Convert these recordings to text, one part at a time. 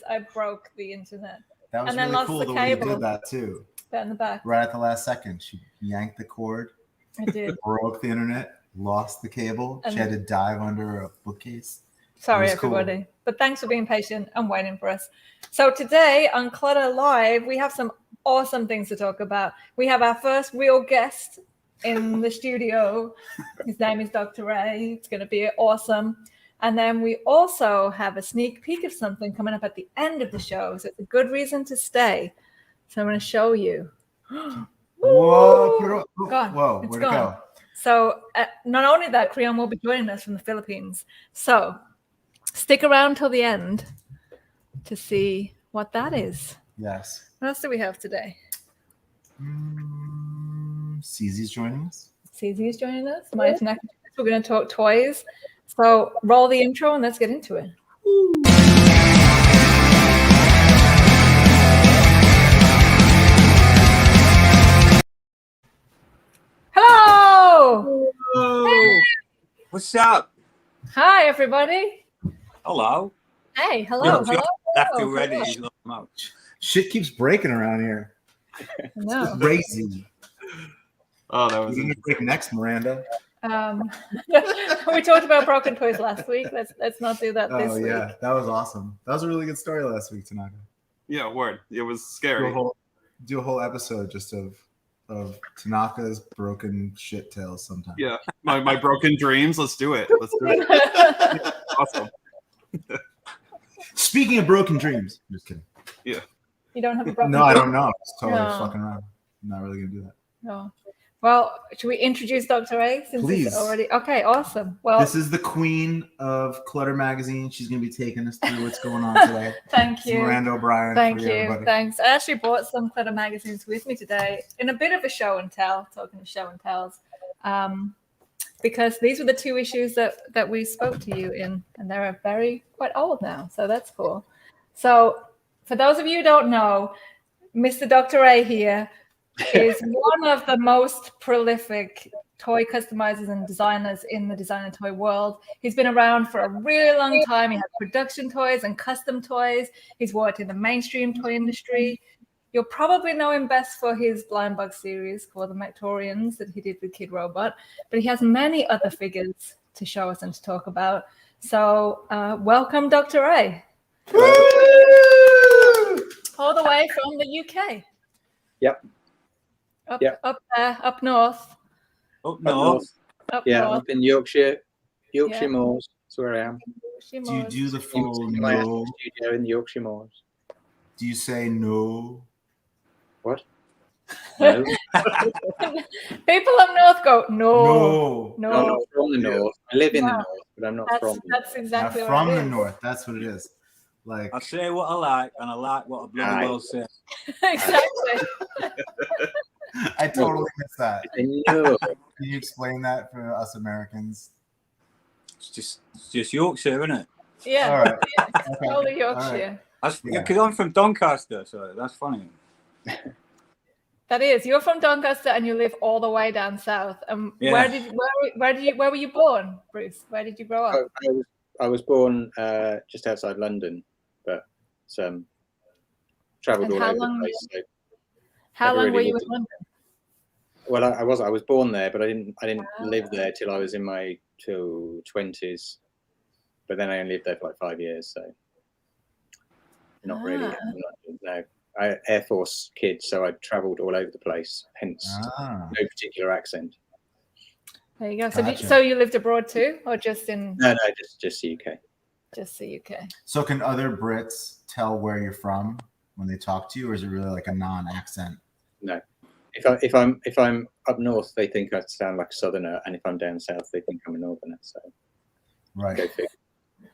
I broke the internet. That was And then really lost cool the the way you cable. did that too. That in the back. Right at the last second, she yanked the cord. I did. Broke the internet, lost the cable. And she had to dive under a bookcase. Sorry, It was everybody. cool. But thanks for being patient and waiting for us. So today on Clutter Live, we have some awesome things to talk about. We have our first real guest in the studio. His name is Doktor A. It's going to be awesome. And then we also have a sneak peek of something coming up at the end of the show. So it's a good reason to stay. So I'm going to show you. Whoa, Gone. Whoa, It's where'd gone. it go? So not only that, Creon will be joining us from the Philippines. So stick around till the end to see what that is. Yes. What else do we have today? CZ's joining us. CZ is joining us. We're going to talk toys. So roll the intro and let's get into it. Hello! Hey. What's up? Hi, everybody. Hello. Hey, hello. Hello. After ready. Shit keeps breaking around here. No. Crazy. Oh, that was You're gonna break next, Miranda. We talked about broken toys last week. Let's not do that this week. Oh yeah, that was awesome. That was a really good story last week, Tanaka. Yeah, word. It was scary. Do a whole episode just of Tanaka's broken shit tales sometime. Yeah, my broken dreams. Let's do it. Let's do it. Awesome. Speaking of broken dreams, just kidding. Yeah. You don't have a broken No, I don't know. It's totally No. fucking around. I'm not really gonna do that. No. Well, should we introduce Doktor A? Since Please. It's already okay. Awesome. Well, This is the queen of Clutter Magazine. She's gonna be taking us through what's going on today. thank It's you. Miranda O'Brien. Thank for you. everybody. Thanks. I actually brought some Clutter magazines with me today in a bit of a show and tell, talking of show and tells, because these were the two issues that we spoke to you in, and they're quite old now. So that's cool. So for those of you who don't know, Mr. Doktor A here is one of the most prolific toy customizers and designers in the designer toy world. He's been around for a really long time. He has production toys and custom toys. He's worked in the mainstream toy industry. You'll probably know him best for his Blind Bug series called the Mactorians that he did with Kid Robot, but he has many other figures to show us and to talk about. So welcome, Doktor A. All the way from the UK. Yep. Up there, up north. Up north. Up Yeah, north. up in Yorkshire Yeah. Moors. That's where I am. Do you do the In full my no? studio in the Yorkshire Moors. Do you say no? What? No. People up north go, no. I'm not from the north. I live in the No. north, but I'm not from. That's exactly Not what from it the is. north. That's what it is. Like I say what I like, and I like what I bloody well say. Exactly. I totally missed that. No. Can you explain that for us Americans? It's just Yorkshire, isn't it? Yeah. All right. It's totally Yorkshire. That's Yeah. because I'm from Doncaster, so that's funny. That is. You're from Doncaster and you live all the way down south. Yeah. Where were you born, Bruce? Where did you grow up? I was born just outside London, but travelled And all how over long- the place. So, How never long were really you lived in London? well, I was born there, but I didn't live there till I was in my 20s. But then I only lived there for like 5 years, so not really. No, I Air Force kid, so I travelled all over the place. Hence, Ah. no particular accent. There you go. So, Gotcha. so you lived abroad too, or just in No, just UK. just the UK? So can other Brits tell where you're from when they talk to you, or is it really like a non-accent? No, if I'm up north, they think I sound like a southerner, and if I'm down south, they think I'm a northerner. So Right. go figure.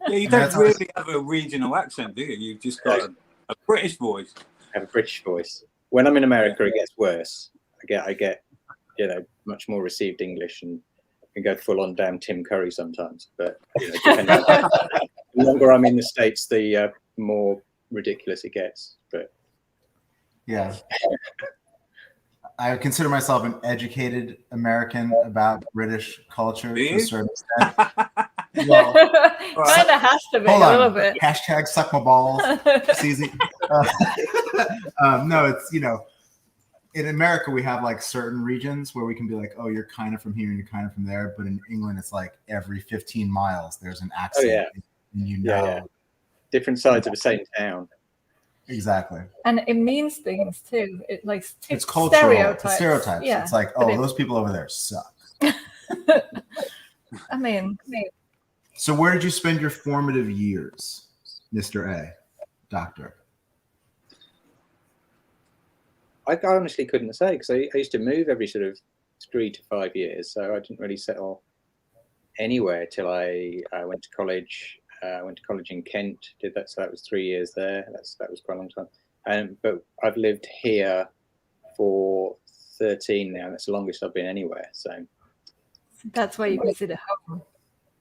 Yeah, you That's don't really have a regional accent, do you? You've just got a British voice. I have a British voice. When I'm in America, it gets worse. I get much more received English and can go full on damn Tim Curry sometimes. But depending on the longer I'm in the States, the more ridiculous it gets. But Yeah. I consider myself an educated American about British culture to a certain extent. Well, Kind of has to be a hold little on. bit. Hashtag suck my balls. It's easy. No, it's, in America, we have like certain regions where we can be like, oh, you're kind of from here and you're kind of from there. But in England, it's like every 15 miles, there's an accent. yeah. And Yeah. Different sides of the same town. Exactly. And it means things too. It's cultural. Stereotypes. It's stereotypes. Yeah. It's like, But oh, those people over there suck. I mean, So where did you spend your formative years, Mr. A, Doctor? I honestly couldn't say, because I used to move every sort of 3 to 5 years, so I didn't really settle anywhere till I went to college. I went to college in Kent, did that, so that was 3 years there. That was quite a long time. But I've lived here for 13 now. That's the longest I've been anywhere. So that's where you consider home.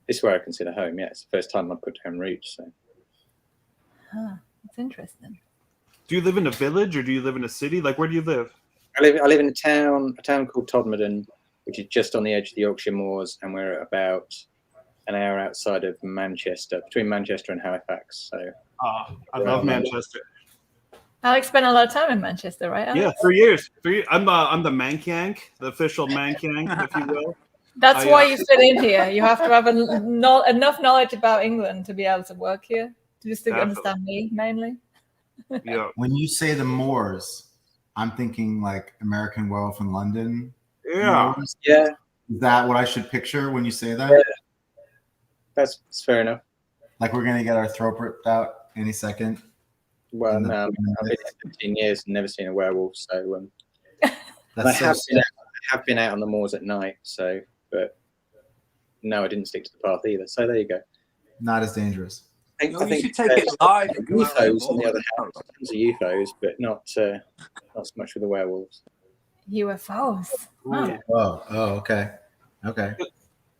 this is where I consider home. Yeah, it's the first time I put down roots. So That's interesting. Do you live in a village or do you live in a city? Like, where do you live? I live in a town called Todmorden, which is just on the edge of the Yorkshire Moors, and we're about an hour outside of Manchester, between Manchester and Halifax. So I love Manchester. Alex spent a lot of time in Manchester, right, Alex? Yeah, 3 years. I'm the mankank, the official mankank, if you will. That's why you fit in here. You have to have enough knowledge about England to be able to work here, just to understand me mainly. Yeah. When you say the Moors, I'm thinking like American Werewolf in London. Yeah. Moors. yeah, Is that what I should picture when you say that? Yeah. that's fair enough. Like we're gonna get our throat ripped out any second. Well, no, I've been here 15 years and never seen a werewolf. So That's I so have been out on the moors at night. So, but no, I didn't stick to the path either. So there you go. not as dangerous. I You think should take it live. and go out UFOs, on the and other hand, tons of UFOs, but not so much with the werewolves. UFOs. Huh. Yeah. Oh, okay.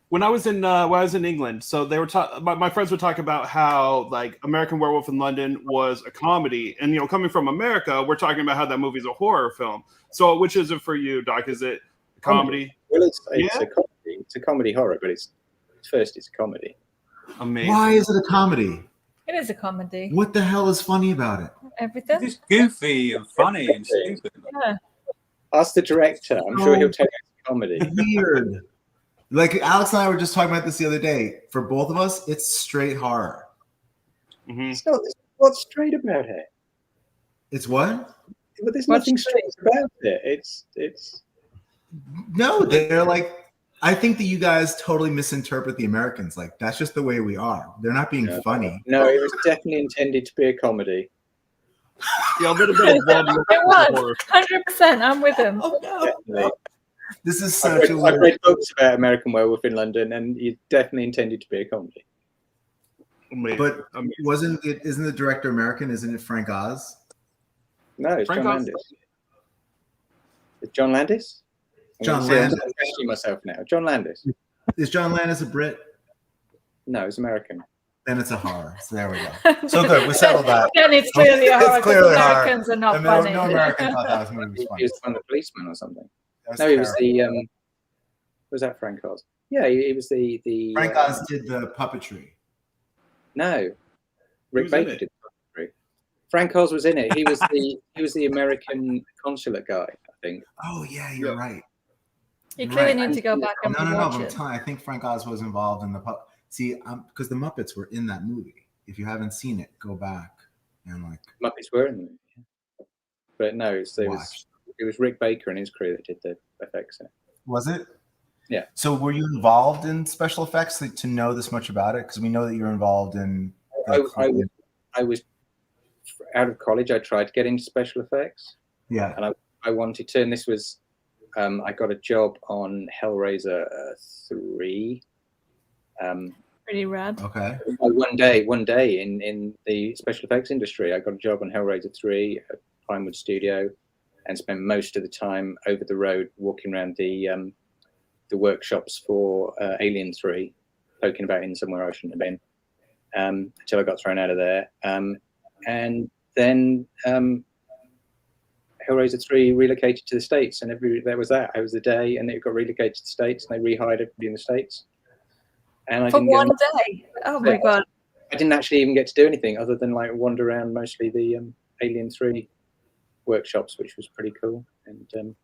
When I was in England, so they were my friends would talk about how like American Werewolf in London was a comedy, and coming from America, we're talking about how that movie's a horror film. So which is it for you, Doc? Is it a comedy? Well, it's a comedy. It's a comedy horror, but it's a comedy. Amazing. Why is it a comedy? It is a comedy. What the hell is funny about it? Everything. It's goofy and funny and stupid. Yeah. Ask the director. I'm sure he'll tell you it's a comedy. Weird. Like Alex and I were just talking about this the other day. For both of us, it's straight horror. Mhm. It's not. What's straight about it? It's what? But there's What's nothing straight about it. It's. No, they're like. I think that you guys totally misinterpret the Americans. Like that's just the way we are. They're not being funny. No, it was definitely intended to be a comedy. Yeah, a little bit of It was 100%. I'm with him. Oh no! Definitely. This is I've such a read weird. books about American Werewolf in London, and it's definitely intended to be a comedy. But isn't the director American? Isn't it Frank Oz? No, it's Frank John Oz. Landis. It's John Landis? John Landis. I'm questioning myself now. John Landis. Is John Landis a Brit? No, it's American. Then it's a horror. So there we go. So good. We settled that. Then it's clearly a horror. It's clearly a horror. Americans are not No funny. American thought that movie was He funny. was one of the policemen or something. That No, he was terrible. the was that Frank Oz? Yeah, he was the Frank Oz did the puppetry. No, Rick was in Baker it? did the puppetry. Frank Oz was in it. He was the American consulate guy, I think. Oh yeah, you're Yeah. right. You clearly Right. need to go back and No, watch but I'm it. telling you, I think Frank Oz was involved in the See, because the Muppets were in that movie. If you haven't seen it, go back and like Muppets were in the movie. But no, it watch. was Rick Baker and his crew that did the effects. Was it? Yeah. So were you involved in special effects to know this much about it? Because we know that you're involved in. I was out of college. I tried to get into special effects, Yeah. and I wanted to. And this was, I got a job on Hellraiser 3. Pretty rad. Okay. One day in the special effects industry, I got a job on Hellraiser 3 at Pinewood Studio, and spent most of the time over the road walking around the workshops for Alien 3, poking about in somewhere I shouldn't have been, until I got thrown out of there. And then Hellraiser 3 relocated to the States, and there was that. I was the day, and it got relocated to the States, and they rehired everybody in the States. and I For didn't get one day. Oh my god. I didn't actually even get to do anything other than like wander around mostly the Alien 3 workshops, which was pretty cool. And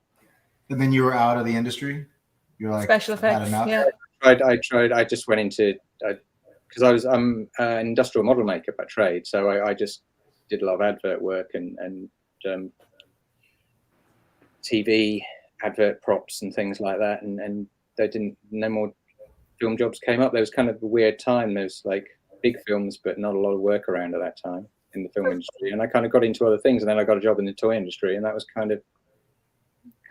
then you were out of the industry. You're like Special had effects. enough? Yeah. I tried. I just went into because I'm an industrial model maker by trade, so I just did a lot of advert work and TV advert props and things like that, and they didn't. No more film jobs came up. There was kind of a weird time. There's like big films, but not a lot of work around at that time in the film industry. And I kind of got into other things, and then I got a job in the toy industry, and that was kind of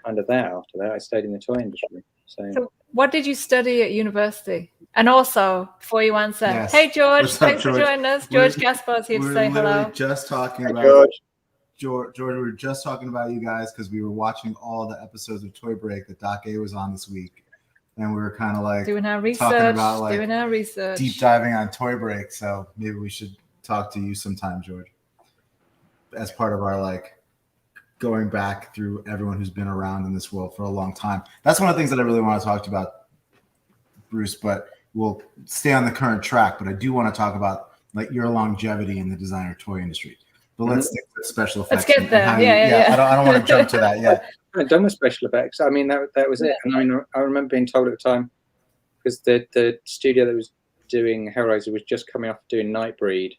that. After that, I stayed in the toy industry. So what did you study at university? And also, before you answer, Yes. hey George, What's up, thanks for George? joining us. George Gaspar's here to We're say literally hello. just talking Hi, about George. George. We were just talking about you guys because we were watching all the episodes of Toy Break that Doc A was on this week, and we were kind of like Doing our research. talking about like doing our research. deep diving on Toy Break. So maybe we should talk to you sometime, George, as part of our like going back through everyone who's been around in this world for a long time. That's one of the things that I really want to talk to you about, Bruce, but we'll stay on the current track. But I do want to talk about like your longevity in the designer toy industry. But let's stick with special effects. Let's get there. Yeah. I don't want to jump to that yet. I've done the special effects. I mean, that was it. And I mean, I remember being told at the time, because the studio that was doing Hellraiser was just coming off doing Nightbreed,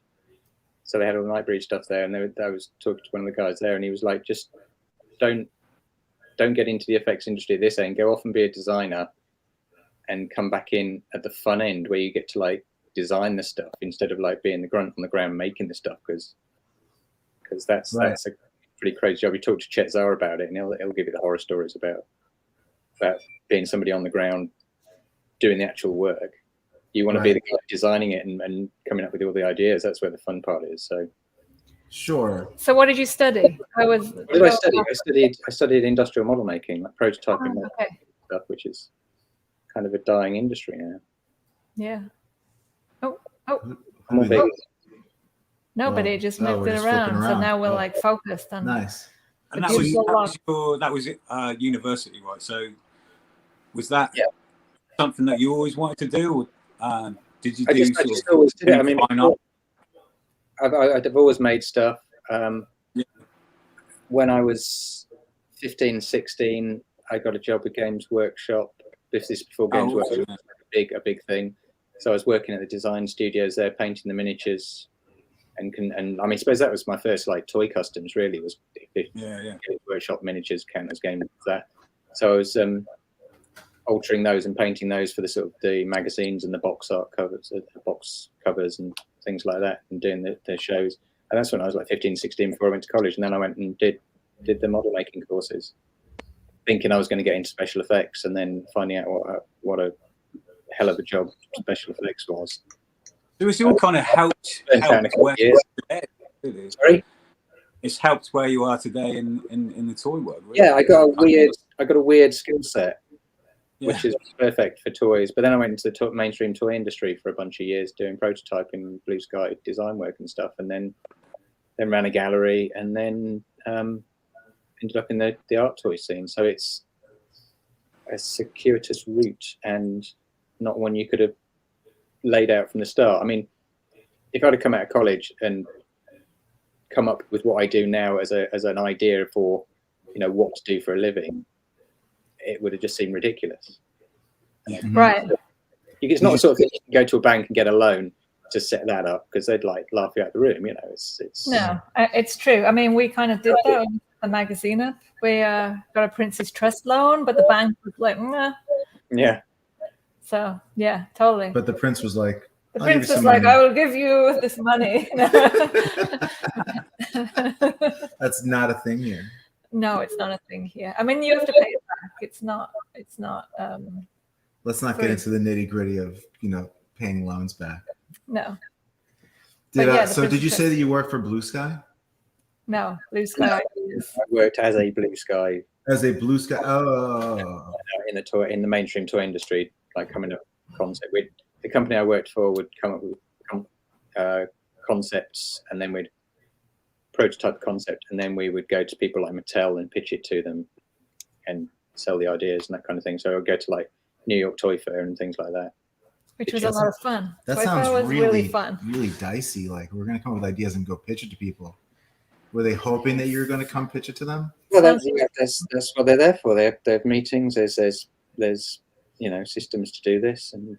so they had all the Nightbreed stuff there. And I was talking to one of the guys there, and he was like, just don't get into the effects industry at this end. Go off and be a designer, and come back in at the fun end where you get to like design the stuff instead of like being the grunt on the ground making the stuff, because that's a pretty crazy job. You talk to Chet Zar about it, and he'll give you the horror stories about being somebody on the ground doing the actual work. You want to be the guy designing it and coming up with all the ideas. That's where the fun part is. So sure. So what did you study? What did I study? I studied industrial model making, like prototyping stuff, which is kind of a dying industry now. Yeah. I'm all big. Nobody just moved it around. So now we're like focused on. Nice. And that was university, right? So was that something that you always wanted to do, or did you do? I just always did it. I mean, I've always made stuff. When I was 15, 16, I got a job at Games Workshop. This is before Games Workshop was a big thing. So I was working at the design studios there, painting the miniatures, and I mean, I suppose that was my first like toy customs. Really, was Games Workshop miniatures count as game that. So I was altering those and painting those for the sort of the magazines and the box art covers, box covers and things like that, and doing the shows. And that's when I was like 15, 16 before I went to college. And then I went and did the model making courses, thinking I was going to get into special effects, and then finding out what a hell of a job special effects was. So it's all kind of helped where you are today. Sorry? It's helped where you are today in the toy world. Really. Yeah, I got a weird skill set, which is perfect for toys. But then I went into the mainstream toy industry for a bunch of years, doing prototyping, blue sky design work and stuff, and then ran a gallery, and then ended up in the art toy scene. So it's a circuitous route, and not one you could have laid out from the start. I mean, if I'd have come out of college and come up with what I do now as an idea for, what to do for a living, it would have just seemed ridiculous. Right. It's not the sort of thing you can go to a bank and get a loan to set that up, because they'd like laugh you out the room. It's no, it's true. I mean, we kind of did that on the magazine. We got a Prince's Trust loan, but the bank was like, nah. Yeah. So yeah, totally. But the prince was like, the prince was like, I will give you this money. That's not a thing here. No, it's not a thing here. I mean, you have to pay it back. It's not. Let's not get into the nitty gritty of paying loans back. No. Did you say that you work for Blue Sky? No, Blue Sky. I worked as a Blue Sky. As a Blue Sky. Oh. In the mainstream toy industry, like coming up with concept. The company I worked for would come up with concepts, and then we'd prototype concept, and then we would go to people like Mattel and pitch it to them and sell the ideas and that kind of thing. So I'd go to like New York Toy Fair and things like that. which was a lot of fun. That Toy sounds Fair was really fun. really dicey. Like we're gonna come up with ideas and go pitch it to people. Were they hoping that you were going to come pitch it to them? Well, that's what they're there for. They have meetings. There's systems to do this, and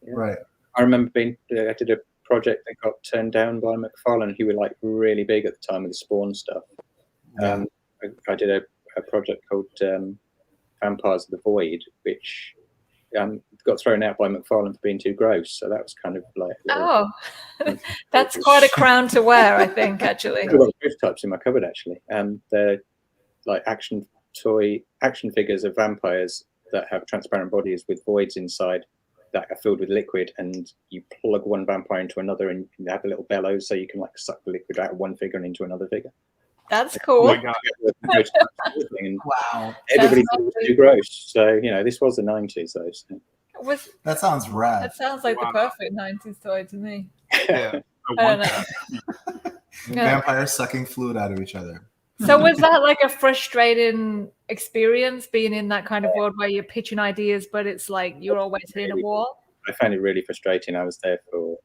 Right. I remember I did a project that got turned down by McFarlane, who were like really big at the time with the Spawn stuff. Yeah. I did a project called Vampires of the Void, which got thrown out by McFarlane for being too gross. So that was kind of like that's quite a crown to wear, I think, actually. I've got proof types in my cupboard actually. They're like action figures of vampires that have transparent bodies with voids inside that are filled with liquid, and you plug one vampire into another and they have a little bellows so you can like suck the liquid out of one figure and into another figure. That's cool. Oh my God. Wow. Everybody thought it was too gross. So, this was the 90s though. So. That sounds rad. That sounds like the perfect 90s toy to me. Yeah. I don't know. Vampires sucking fluid out of each other. So was that like a frustrating experience being in that kind of world where you're pitching ideas, but it's like you're always hitting a wall? I found it really frustrating. I was there for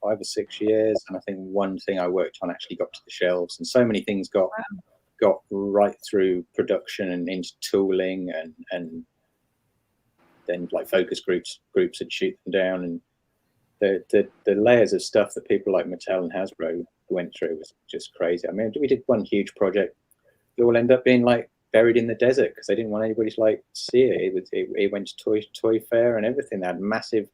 5 or 6 years, and I think one thing I worked on actually got to the shelves, and so many things got right through production and into tooling, and then like focus groups would shoot them down, and the layers of stuff that people like Mattel and Hasbro went through was just crazy. I mean, we did one huge project. It all ended up being like buried in the desert because they didn't want anybody to like see it. It went to Toy Fair and everything. They had massive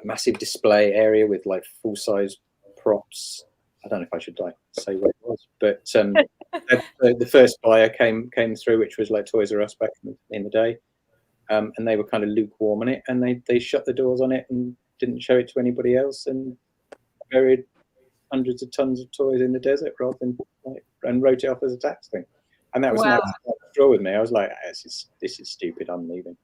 massive display area with like full size props. I don't know if I should like say what it was, but the first buyer came through, which was like Toys R Us back in the day, and they were kind of lukewarm on it, and they shut the doors on it and didn't show it to anybody else, and buried hundreds of tons of toys in the desert rather than and wrote it off as a tax thing. And that was an absolute straw with me. I was like, this is stupid. I'm leaving.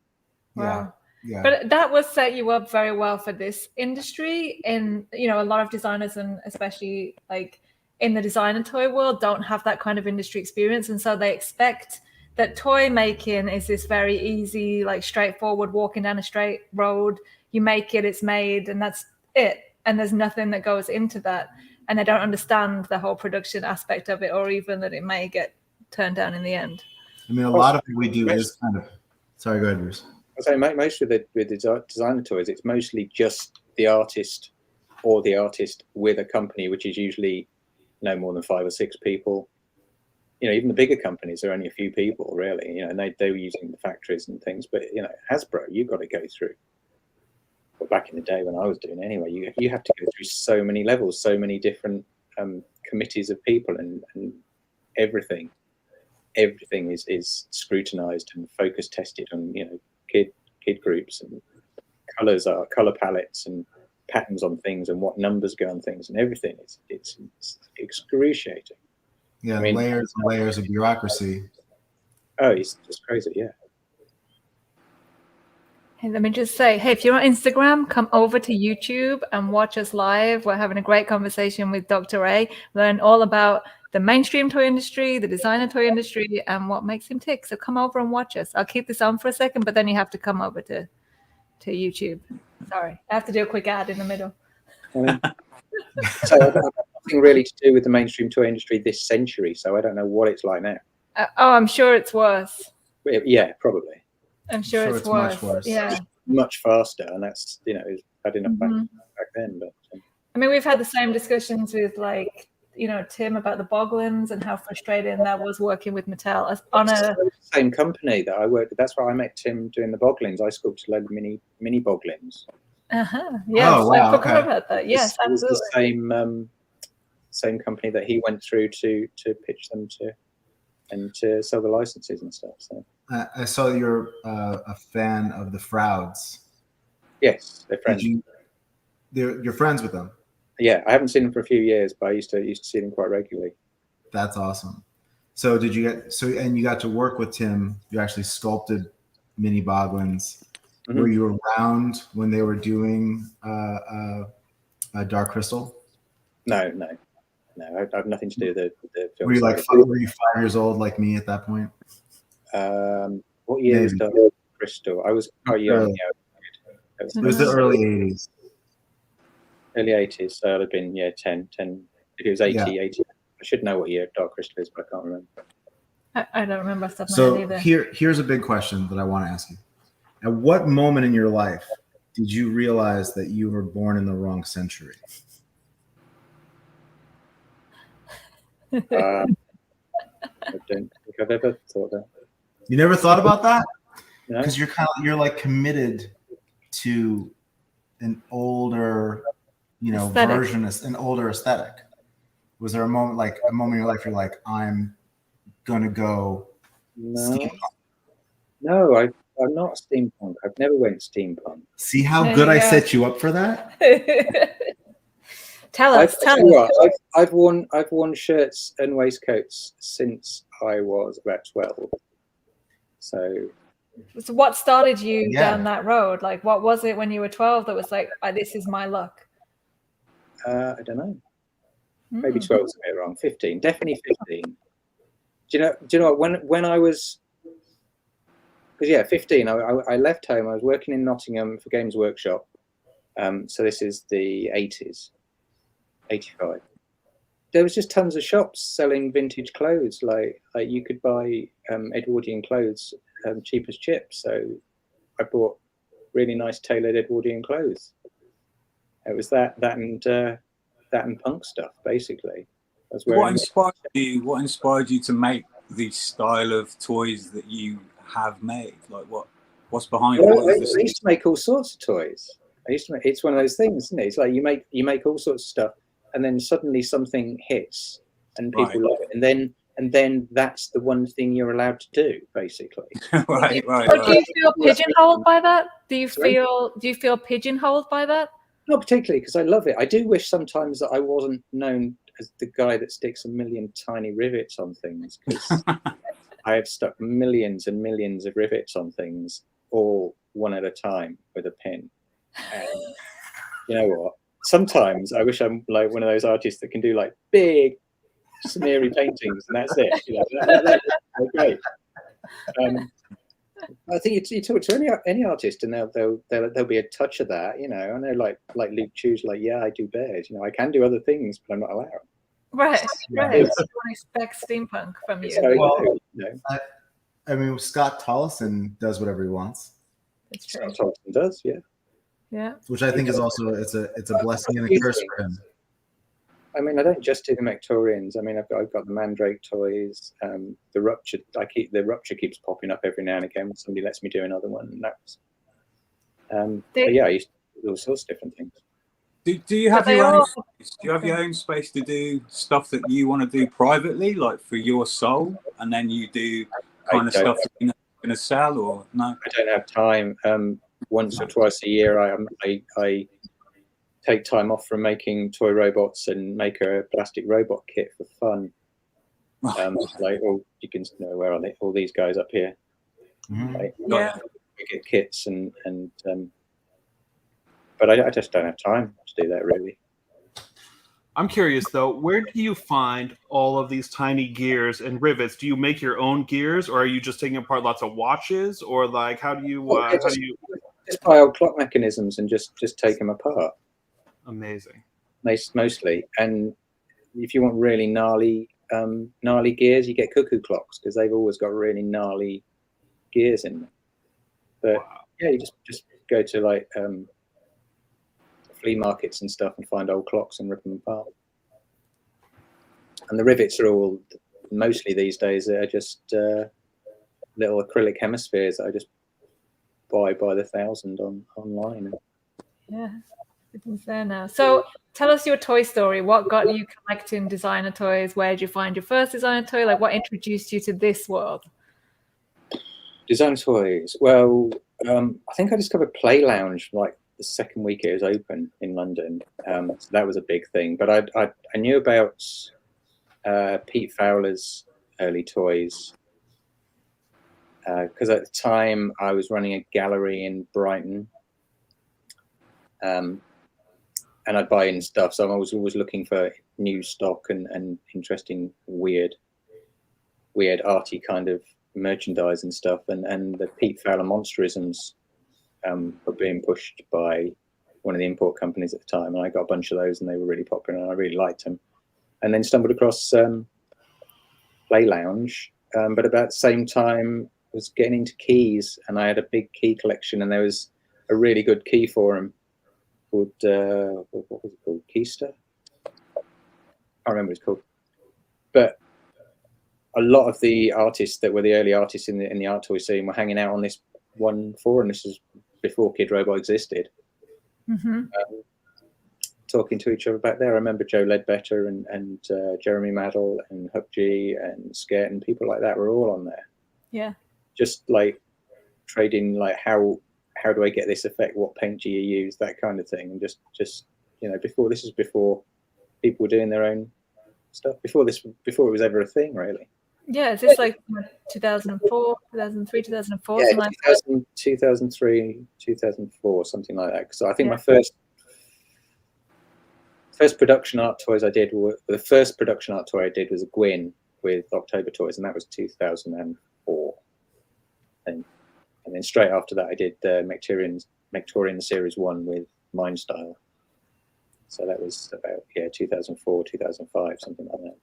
Wow. Yeah. But that will set you up very well for this industry. And a lot of designers, and especially like in the designer toy world, don't have that kind of industry experience, and so they expect that toy making is this very easy, like straightforward, walking down a straight road. You make it, it's made, and that's it. And there's nothing that goes into that, and they don't understand the whole production aspect of it, or even that it may get turned down in the end. I mean, a lot of what we do is kind of. Sorry, go ahead, Bruce. I say most with the designer toys, it's mostly just the artist or the artist with a company, which is usually no more than 5 or 6 people. Even the bigger companies are only a few people, really. And they were using the factories and things. But Hasbro, you've got to go through. Well, back in the day when I was doing it anyway, you have to go through so many levels, so many different committees of people, and everything is scrutinized and focus tested on kid groups, and color palettes and patterns on things, and what numbers go on things, and everything. It's excruciating. Yeah, layers and layers of bureaucracy. Oh, it's just crazy. Yeah. Hey, let me just say, hey, if you're on Instagram, come over to YouTube and watch us live. We're having a great conversation with Dr. A, learn all about the mainstream toy industry, the designer toy industry, and what makes him tick. So come over and watch us. I'll keep this on for a second, but then you have to come over to YouTube. Sorry, I have to do a quick ad in the middle. So nothing really to do with the mainstream toy industry this century, so I don't know what it's like now. I'm sure it's worse. Yeah, probably. I'm sure it's worse. Much worse. Yeah, much faster, and that's it's bad enough back then. But I mean, we've had the same discussions with like Tim about the Boglins and how frustrating that was working with Mattel on a same company that I worked with. That's why I met Tim doing the Boglins. I sculpted a load of mini Boglins. Yes, Oh, wow, I forgot about that. Yes, it was absolutely. the same company that he went through to pitch them to and to sell the licenses and stuff. So I saw you're a fan of the Frouds. yes, they're friends. You're friends with them. Yeah, I haven't seen them for a few years, but I used to see them quite regularly. That's awesome. So did you and you got to work with Tim? You actually sculpted mini Boglins. Mm-hmm. Were you around when they were doing Dark Crystal? No. I have nothing to do with the film. Were you 5 years old like me at that point? What year was Maybe. Dark Crystal? I was quite young. Early. Yeah, It was the early 80s. early 80s. So I'd have been 10. If it was 80, Yeah. 80. I should know what year Dark Crystal is, but I can't remember. I don't remember stuff So either. here's a big question that I want to ask you. At what moment in your life did you realize that you were born in the wrong century? I don't think I've ever thought that. You never thought about that? No? Because you're like committed to an older, Aesthetic. version, an older aesthetic. Was there a moment in your life you're like, I'm gonna go No. steampunk? No, I'm not steampunk. I've never went steampunk. See how There good you I go. set you up for that? Tell us. I've worn shirts and waistcoats since I was about 12. So what started you Yeah. down that road? Like, what was it when you were 12 that was like, this is my look? I don't know. Maybe Mm. 12 is a bit wrong. 15, definitely 15. Do you know what? When I was, because 15, I left home. I was working in Nottingham for Games Workshop. So this is the 80s, 85. There was just tons of shops selling vintage clothes. Like you could buy Edwardian clothes cheap as chips. So I bought really nice tailored Edwardian clothes. It was that and punk stuff basically. What inspired you to make the style of toys that you have made? Like what's behind it? Well, I used to make all sorts of toys. It's one of those things, isn't it? It's like you make all sorts of stuff, and then suddenly something hits, and people love it, and then that's the one thing you're allowed to do, basically. right. But do you feel pigeonholed by that? Do you feel pigeonholed by that? Not particularly, because I love it. I do wish sometimes that I wasn't known as the guy that sticks a million tiny rivets on things, because I have stuck millions and millions of rivets on things, all one at a time with a pin. And you know what? Sometimes I wish I'm like one of those artists that can do like big smeary paintings, and that's it. That's great. I think you talk to any artist, and there'll be a touch of that. I know, like Luke Chu's, like, I do bears. I can do other things, but I'm not allowed. Right. I expect steampunk from you. So, I mean, Scott Tollison does whatever he wants. It's true. Scott Tollison does, Yeah. Which I think is also it's a blessing and a curse for him. I mean, I don't just do the Mectorians. I mean, I've got the Mandrake toys. The Rupture. The Rupture keeps popping up every now and again when somebody lets me do another one. And that's. But I used to do all sorts of different things. Do you have your own space? Do you have your own space to do stuff that you want to do privately, like for your soul, and then you do kind of stuff that you're not going to sell, or no? I don't have time. Once or twice a year, I take time off from making toy robots and make a plastic robot kit for fun. You can know where are they? All these guys up here. Mm-hmm. We get kits and but I just don't have time to do that really. I'm curious though, where do you find all of these tiny gears and rivets? Do you make your own gears, or are you just taking apart lots of watches, or like how do you just buy old clock mechanisms and just take them apart? Amazing. Mostly, and if you want really gnarly gears, you get cuckoo clocks because they've always got really gnarly gears in them. But you just go to like flea markets and stuff and find old clocks and rip them apart. And the rivets are all mostly these days are just little acrylic hemispheres that I just buy by the thousand online. Yeah. Everything's there now. So tell us your toy story. What got you collecting designer toys? Where did you find your first designer toy? Like, what introduced you to this world? Designer toys. Well, I think I discovered Play Lounge like the second week it was open in London. So that was a big thing. But I knew about Pete Fowler's early toys because at the time I was running a gallery in Brighton. And I'd buy in stuff, so I was always looking for new stock and interesting, weird arty kind of merchandise and stuff, and the Pete Fowler monsterisms were being pushed by one of the import companies at the time, and I got a bunch of those, and they were really popular, and I really liked them. And then stumbled across Play Lounge, but about the same time I was getting into keys, and I had a big key collection, and there was a really good key forum called what was it called? Keister? I can't remember what it's called. But a lot of the artists that were the early artists in the art toy scene were hanging out on this one forum. This was before Kid Robot existed. Talking to each other back there. I remember Joe Ledbetter and Jeremy Maddle and Huck G and Skett and people like that were all on there. Yeah. Just like trading, like how do I get this effect? What paint do you use? That kind of thing. And just you know, this was before people were doing their own stuff. Before it was ever a thing, really. Yeah, is this like 2004, 2003, 2004? Yeah, Something like 2003, 2004, something like that. Because I think my first production art toys I did the first production art toy I did was a Gwyn with October Toys, and that was 2004. And then straight after that, I did Mectorian Series 1 with Mind Style. So that was about 2004, 2005, something like that.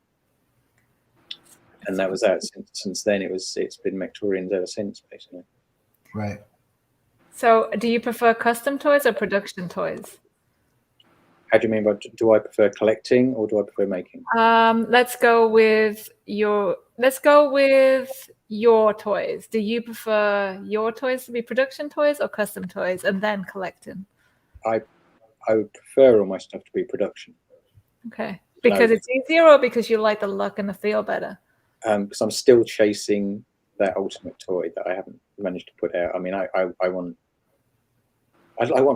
And that was that. Since then, it's been Mectorians ever since, basically. Right. So, do you prefer custom toys or production toys? How do you mean by do I prefer collecting or do I prefer making? Let's go with your toys. Do you prefer your toys to be production toys or custom toys, and then collecting? I would prefer all my stuff to be production. Okay, because it's easier, or because you like the look and the feel better? Because I'm still chasing that ultimate toy that I haven't managed to put out. I mean, I want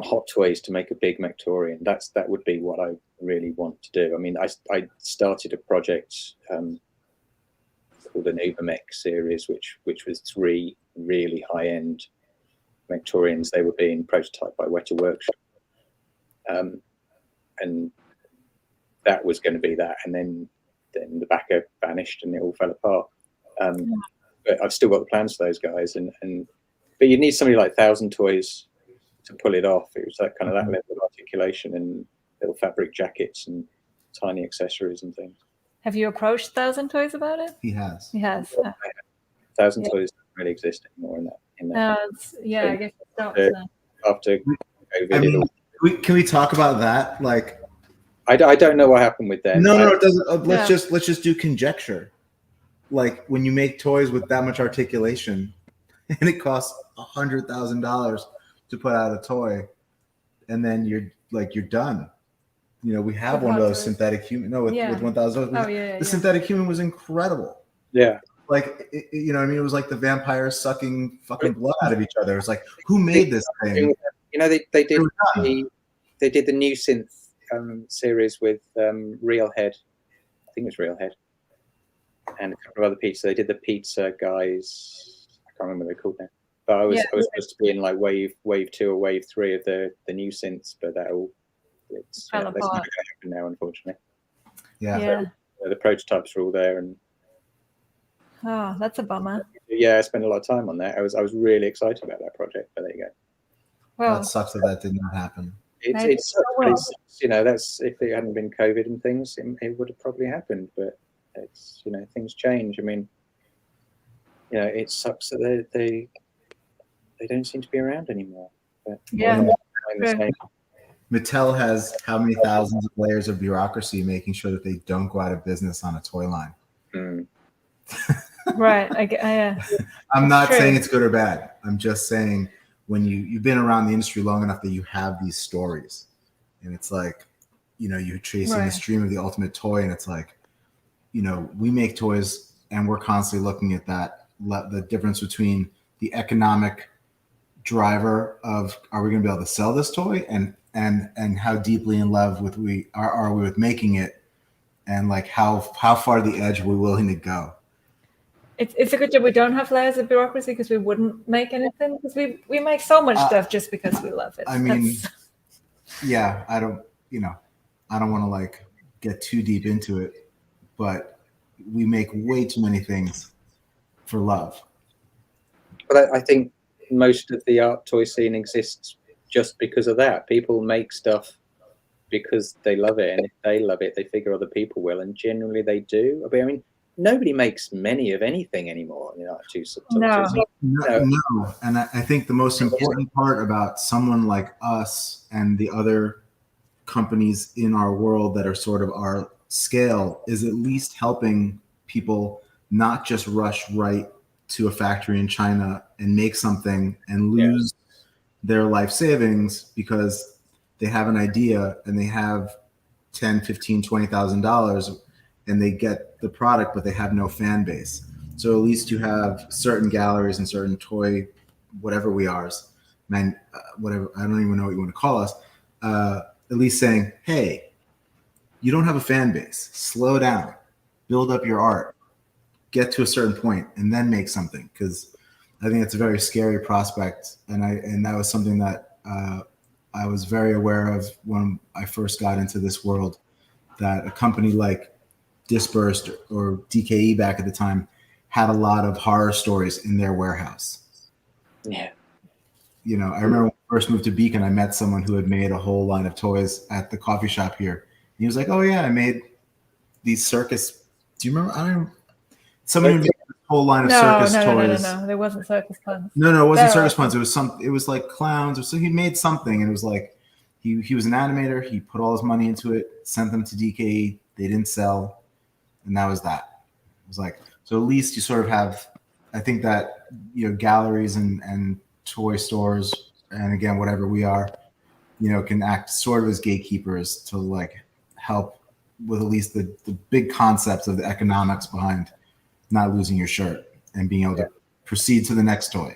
Hot Toys to make a big Mectorian. That would be what I really want to do. I mean, I started a project called an Ubermech series, which was 3 really high-end Mectorians. They were being prototyped by Weta Workshop, and that was going to be that. And then the backer vanished and it all fell apart. But I've still got the plans for those guys. But you need somebody like 1000 Toys to pull it off. It was that kind of that level of articulation and little fabric jackets and tiny accessories and things. Have you approached 1000 Toys about it? He has. He has. 1000 Toys don't really exist anymore in that. I guess it stops now. After COVID, I mean, can we talk about that? Like, I don't know what happened with them. No, it doesn't. Let's just do conjecture. Like, when you make toys with that much articulation, and it costs $100,000 to put out a toy, and then you're done. You know, we have With one of Hot those Toys. synthetic human. No, with 1000. The synthetic human was incredible. Yeah. Like, you know what I mean? It was like the vampires sucking fucking blood out of each other. It's like, who made this thing? You know, they did the new synth series with Real Head. I think it was Real Head. And a couple of other pizzas. They did the pizza guys. I can't remember what they're called now. But I was supposed to be in like wave 2 or wave 3 of the new synths, but that's not going to happen now, unfortunately. Yeah. So, the prototypes are all there, and oh, that's a bummer. Yeah, I spent a lot of time on that. I was really excited about that project, but there you go. Well, that sucks that did not happen. It's you know, that's if it hadn't been COVID and things, it would have probably happened. But it's, you know, things change. I mean, you know, it sucks that they don't seem to be around anymore. But Mattel has how many thousands of layers of bureaucracy making sure that they don't go out of business on a toy line. Right. I'm not saying it's good or bad. I'm just saying when you've been around the industry long enough that you have these stories, and it's like, you know, you're chasing the stream of the ultimate toy, and it's like, you know, we make toys and we're constantly looking at that, the difference between the economic driver of, are we going to be able to sell this toy, and how deeply in love with are we with making it, and like how far to the edge are we willing to go. It's a good job we don't have layers of bureaucracy, because we wouldn't make anything, because we make so much stuff just because we love it. I mean, yeah, I don't want to like get too deep into it, but we make way too many things for love. But I think most of the art toy scene exists just because of that. People make stuff because they love it, and if they love it, they figure other people will, and generally they do. I mean, nobody makes many of anything anymore. You know, No. And I think the most important part about someone like us and the other companies in our world that are sort of our scale is at least helping people not just rush right to a factory in China and make something and lose their life savings because they have an idea and they have $10, $15, $20,000 and they get the product, but they have no fan base. So at least you have certain galleries and certain toy, whatever we are, whatever, I don't even know what you want to call us, at least saying, hey, you don't have a fan base. Slow down, build up your art, get to a certain point, and then make something. Because I think it's a very scary prospect, and that was something that I was very aware of when I first got into this world. That a company like Dispersed or DKE back at the time had a lot of horror stories in their warehouse. Yeah. You know, I remember when I first moved to Beacon, I met someone who had made a whole line of toys at the coffee shop here. He was like, "Oh yeah, I made these circus." Do you remember? I don't. Someone made a whole line of circus toys. No. There wasn't circus puns. No, it wasn't circus puns. It was It was like clowns, or so he made something, and it was like he was an animator. He put all his money into it, sent them to DKE. They didn't sell, and that was that. It was like, so at least you sort of have. I think that, you know, galleries and toy stores, and again, whatever we are, you know, can act sort of as gatekeepers to like help with at least the big concepts of the economics behind not losing your shirt and being able to proceed to the next toy.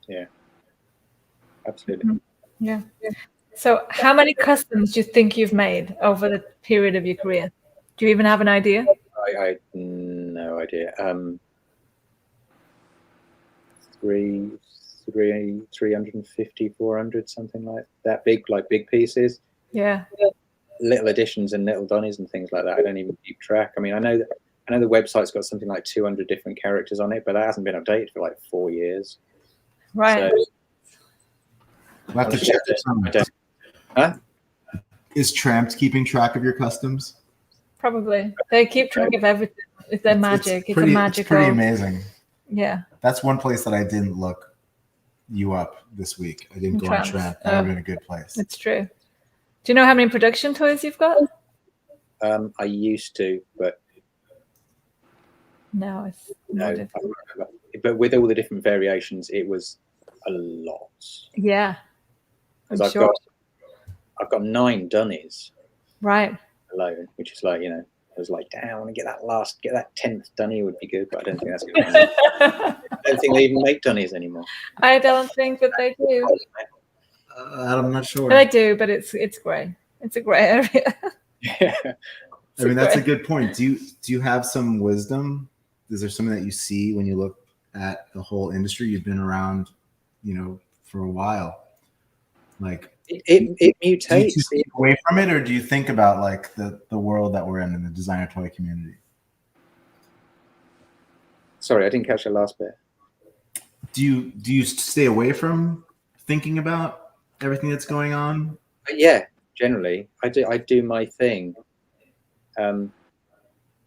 Yeah, absolutely. Yeah. So how many customs do you think you've made over the period of your career? Do you even have an idea? I no idea. 350, 400, something like that. Big pieces. Yeah. Little additions and little Donnies and things like that. I don't even keep track. I mean, I know the website's got something like 200 different characters on it, but that hasn't been updated for like 4 years. Right. So, We'll have to check this out. Huh? Is Tramped keeping track of your customs? Probably. They keep track of everything. It's their magic. It's a magical. It's pretty amazing. Yeah. That's one place that I didn't look you up this week. I didn't go on Tramp. That would have been a good place. It's true. Do you know how many production toys you've got? I used to, but no, it's no. But with all the different variations, it was a lot. Yeah. Because I've got 9 Dunnies. Right. Alone, which is like, you know, I was like, damn, I want to get that 10th Dunny would be good, but I don't think that's going to happen. I don't think they even make Dunnies anymore. I don't think that they do. I'm not sure. They do, but it's grey. It's a grey area. Yeah. I mean, that's a good point. Do you have some wisdom? Is there something that you see when you look at the whole industry? You've been around, you know, for a while. Like, it mutates. Do you stay away from it, or do you think about like the world that we're in the designer toy community? Sorry, I didn't catch the last bit. Do you stay away from thinking about everything that's going on? Yeah, generally, I do my thing.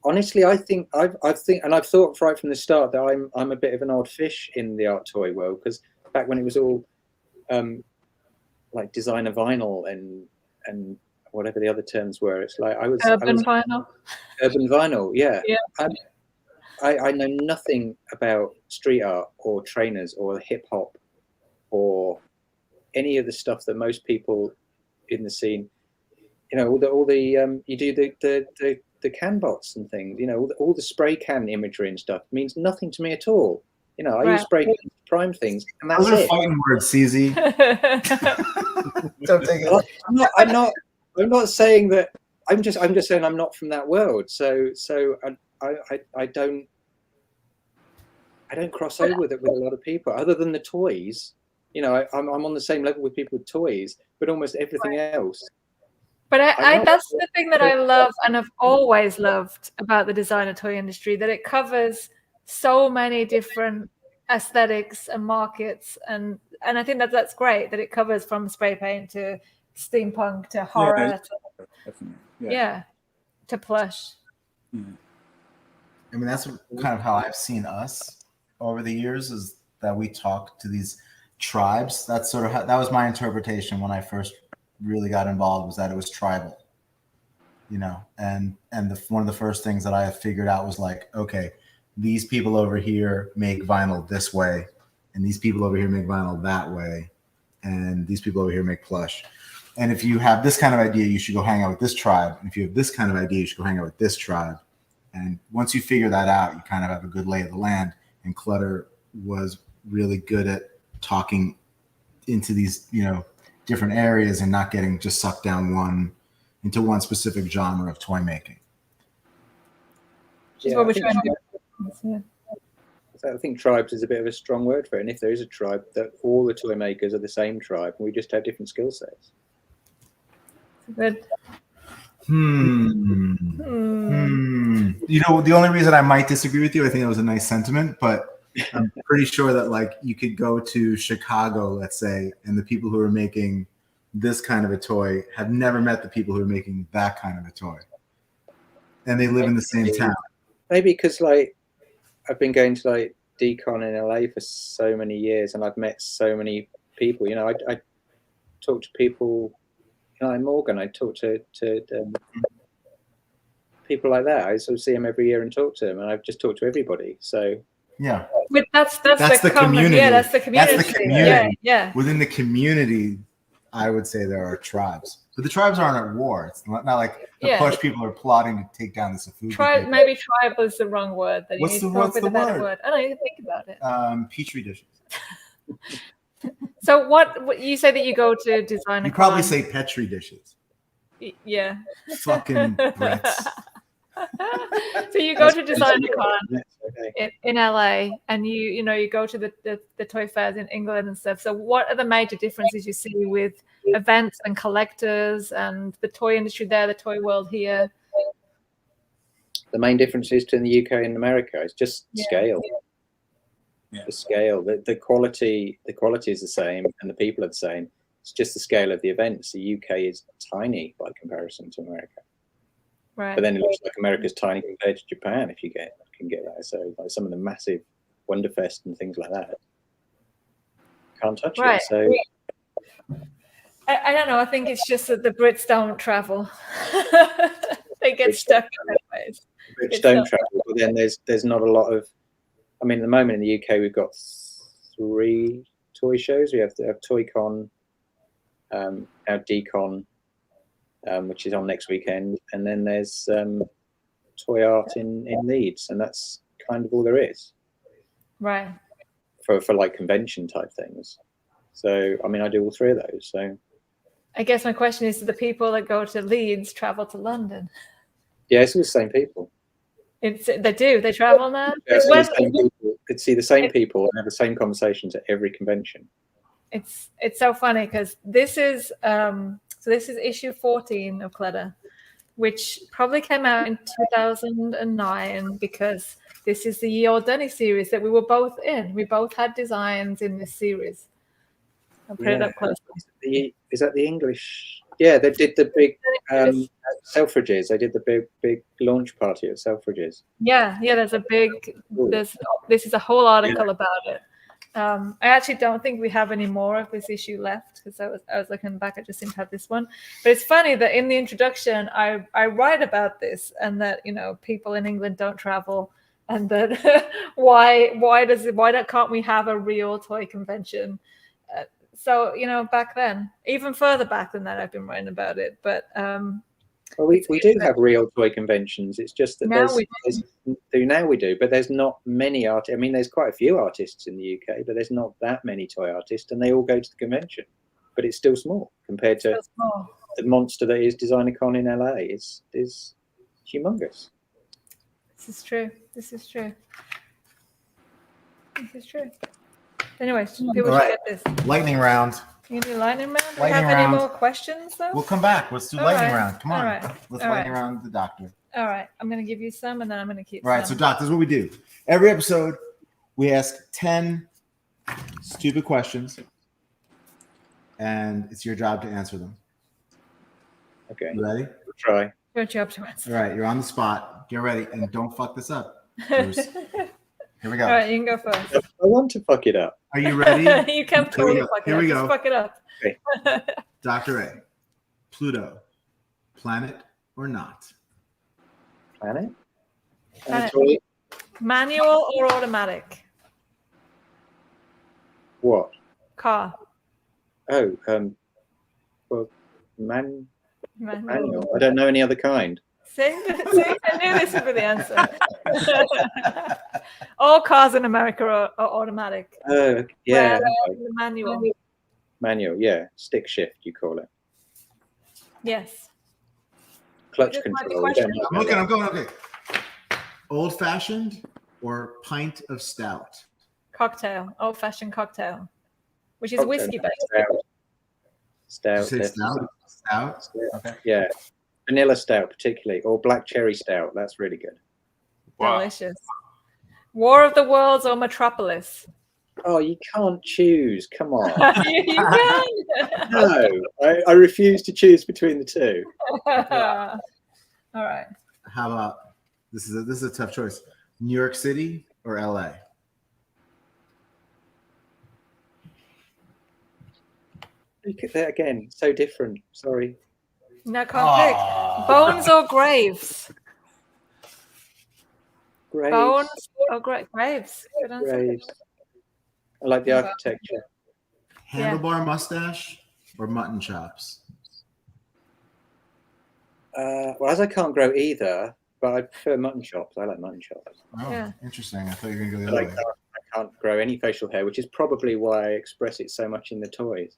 Honestly, I think I've thought right from the start that I'm a bit of an odd fish in the art toy world, because back when it was all like designer vinyl and whatever the other terms were, it's like urban vinyl. Urban vinyl, yeah. Yeah. I know nothing about street art or trainers or hip hop or any of the stuff that most people in the scene, you know, all the you do the canbots and things, you know, all the spray can imagery and stuff means nothing to me at all. You know, I use spray cans to prime things, and that's Those are fighting words, CZ. Don't take it. I'm not saying that. I'm just saying I'm not from that world. So I don't cross over with a lot of people, other than the toys. You know, I'm on the same level with people with toys, but almost everything else. But that's the thing that I love and have always loved about the designer toy industry, that it covers so many different aesthetics and markets, and I think that's great that it covers from spray paint to steampunk to horror definitely. to plush. I mean, that's kind of how I've seen us over the years, is that we talk to these tribes. That's sort of how, that was my interpretation when I first really got involved, was that it was tribal, you know, and one of the first things that I figured out was like, okay, these people over here make vinyl this way, and these people over here make vinyl that way, and these people over here make plush. And if you have this kind of idea, you should go hang out with this tribe. And if you have this kind of idea, you should go hang out with this tribe. And once you figure that out, you kind of have a good lay of the land. And Clutter was really good at talking into these, you know, different areas and not getting just sucked down into one specific genre of toy making. Which is what we're trying to do. I think tribes is a bit of a strong word for it. And if there is a tribe, that all the toy makers are the same tribe, and we just have different skill sets. Good. You know, the only reason I might disagree with you, I think it was a nice sentiment, but I'm pretty sure that like you could go to Chicago, let's say, and the people who are making this kind of a toy have never met the people who are making that kind of a toy, and they live in the same town. Maybe because like I've been going to like Decon in LA for so many years, and I've met so many people. You know, I talk to people. You know, in Morgan, I talk to people like that. I sort of see them every year and talk to them, and I've just talked to everybody. So yeah, but that's the community. Yeah, that's the community. That's the community. Yeah. Within the community, I would say there are tribes, but the tribes aren't at war. It's not like the plush people are plotting to take down the Safuji. Maybe tribe was the wrong word. That What's you the better word? I don't even think about it. Petri dishes. So what you say that you go to designer? You probably say Petri dishes. Yeah. Fucking Brits. So you go to DesignerCon in LA, and you go to the toy fairs in England and stuff. So what are the major differences you see with events and collectors and the toy industry there, the toy world here? The main differences between the UK and America is just scale. Yeah. The scale, the quality is the same, and the people are the same. It's just the scale of the events. The UK is tiny by comparison to America. Right. But then it looks like America's tiny compared to Japan, if you can get that. So like some of the massive Wonderfest and things like that, can't touch it. So I don't know. I think it's just that the Brits don't travel. They get stuck in their ways. Brits don't travel, but then there's not a lot of. I mean, at the moment in the UK, we've got 3 toy shows. We have ToyCon, our Decon, which is on next weekend, and then there's Toy Art in Leeds, and that's kind of all there is. Right. For like convention type things. So, I mean, I do all 3 of those. So, I guess my question is: do the people that go to Leeds travel to London? Yeah, it's all the same people. They do. They travel now. Yeah, the same people. Could see the same people and have the same conversations at every convention. It's so funny because this is issue 14 of Clutter, which probably came out in 2009 because this is the Ye Old Dunny series that we were both in. We both had designs in this series. I'll put it up close. Is that the English? Yeah, they did the big Selfridges. They did the big launch party at Selfridges. Yeah. There's a big. This is a whole article about it. I actually don't think we have any more of this issue left because I was looking back. I just didn't have this one. But it's funny that in the introduction, I write about this and that people in England don't travel, and that why can't we have a real toy convention? So back then, even further back than that, I've been writing about it. But well, we do have real toy conventions. It's just that now we do, but there's not many artists. I mean, there's quite a few artists in the UK, but there's not that many toy artists, and they all go to the convention. But it's still small compared to the monster that is DesignerCon in LA. Is humongous. This is true. Anyway, people should get this. Lightning round. You do lightning round? Do we Lightning have any round. more questions though? We'll come back. Let's do lightning round. Come on. All right. Let's All lightning right. round the doctor. All right. I'm going to give you some, and then I'm going to keep All right. some. So, Doc, this is what we do. Every episode, We ask 10 stupid questions, and it's your job to answer them. Okay. You ready? We'll try. Good job to answer. All right, you're on the spot. Get ready, and don't fuck this up. Bruce. Here we go. All right, you can go first. I want to fuck it up. Are you ready? You can totally fuck it Here up. we Just go. fuck it up. Okay. Dr. A. Pluto. Planet or not? Planet? Planet. Planetoid? Manual or automatic? What? Car. Oh, well, manual. Manual. I don't know any other kind. See, I knew this would be the answer. All cars in America are automatic. Oh, yeah. Whereas the manual. Manual, yeah. Stick shift, you call it. Yes. Clutch Just like the control. question. I'm going. Okay. Old fashioned or pint of stout? Cocktail. Old-fashioned cocktail. Which is whiskey based. Stout. Did you say stout? Stout? Okay. Yeah. Vanilla stout, particularly, or black cherry stout. That's really good. Wow. Delicious. War of the Worlds or Metropolis? Oh, you can't choose. Come on. You can. No, I refuse to choose between the two. All right. How about this is a tough choice. New York City or LA? Look at that again. So different. Sorry. No, can't pick. Bones or graves? Graves. Bones or graves? Good answer. Graves. I like the architecture. Handlebar mustache or mutton chops? Well, as I can't grow either, but I prefer mutton chops. I like mutton chops. Oh, Yeah. interesting. I thought you were going to go the But other way. I can't grow any facial hair, which is probably why I express it so much in the toys.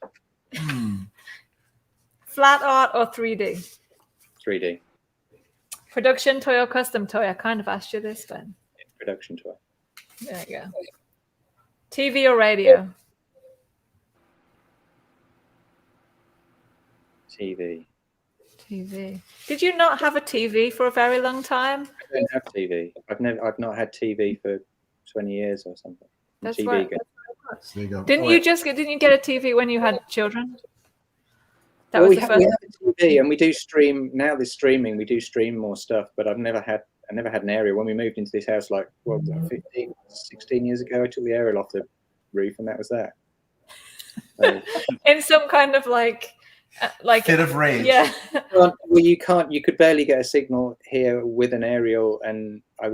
Flat art or 3D? 3D. Production toy or custom toy? I kind of asked you this, Ben. Production toy. There you go. TV or radio? TV. TV. Did you not have a TV for a very long time? I don't have TV. I've not had TV for 20 years or something. That's TV right. game. So there you go. Didn't you get a TV when you had children? That Well, was we the have first. a TV, and we do stream now. This streaming, we do stream more stuff. But I never had an aerial. When we moved into this house, like 16 years ago, I took the aerial off the roof, and that was that. So, In some kind of like Fit of rage. yeah. well, you can't. You could barely get a signal here with an aerial, and I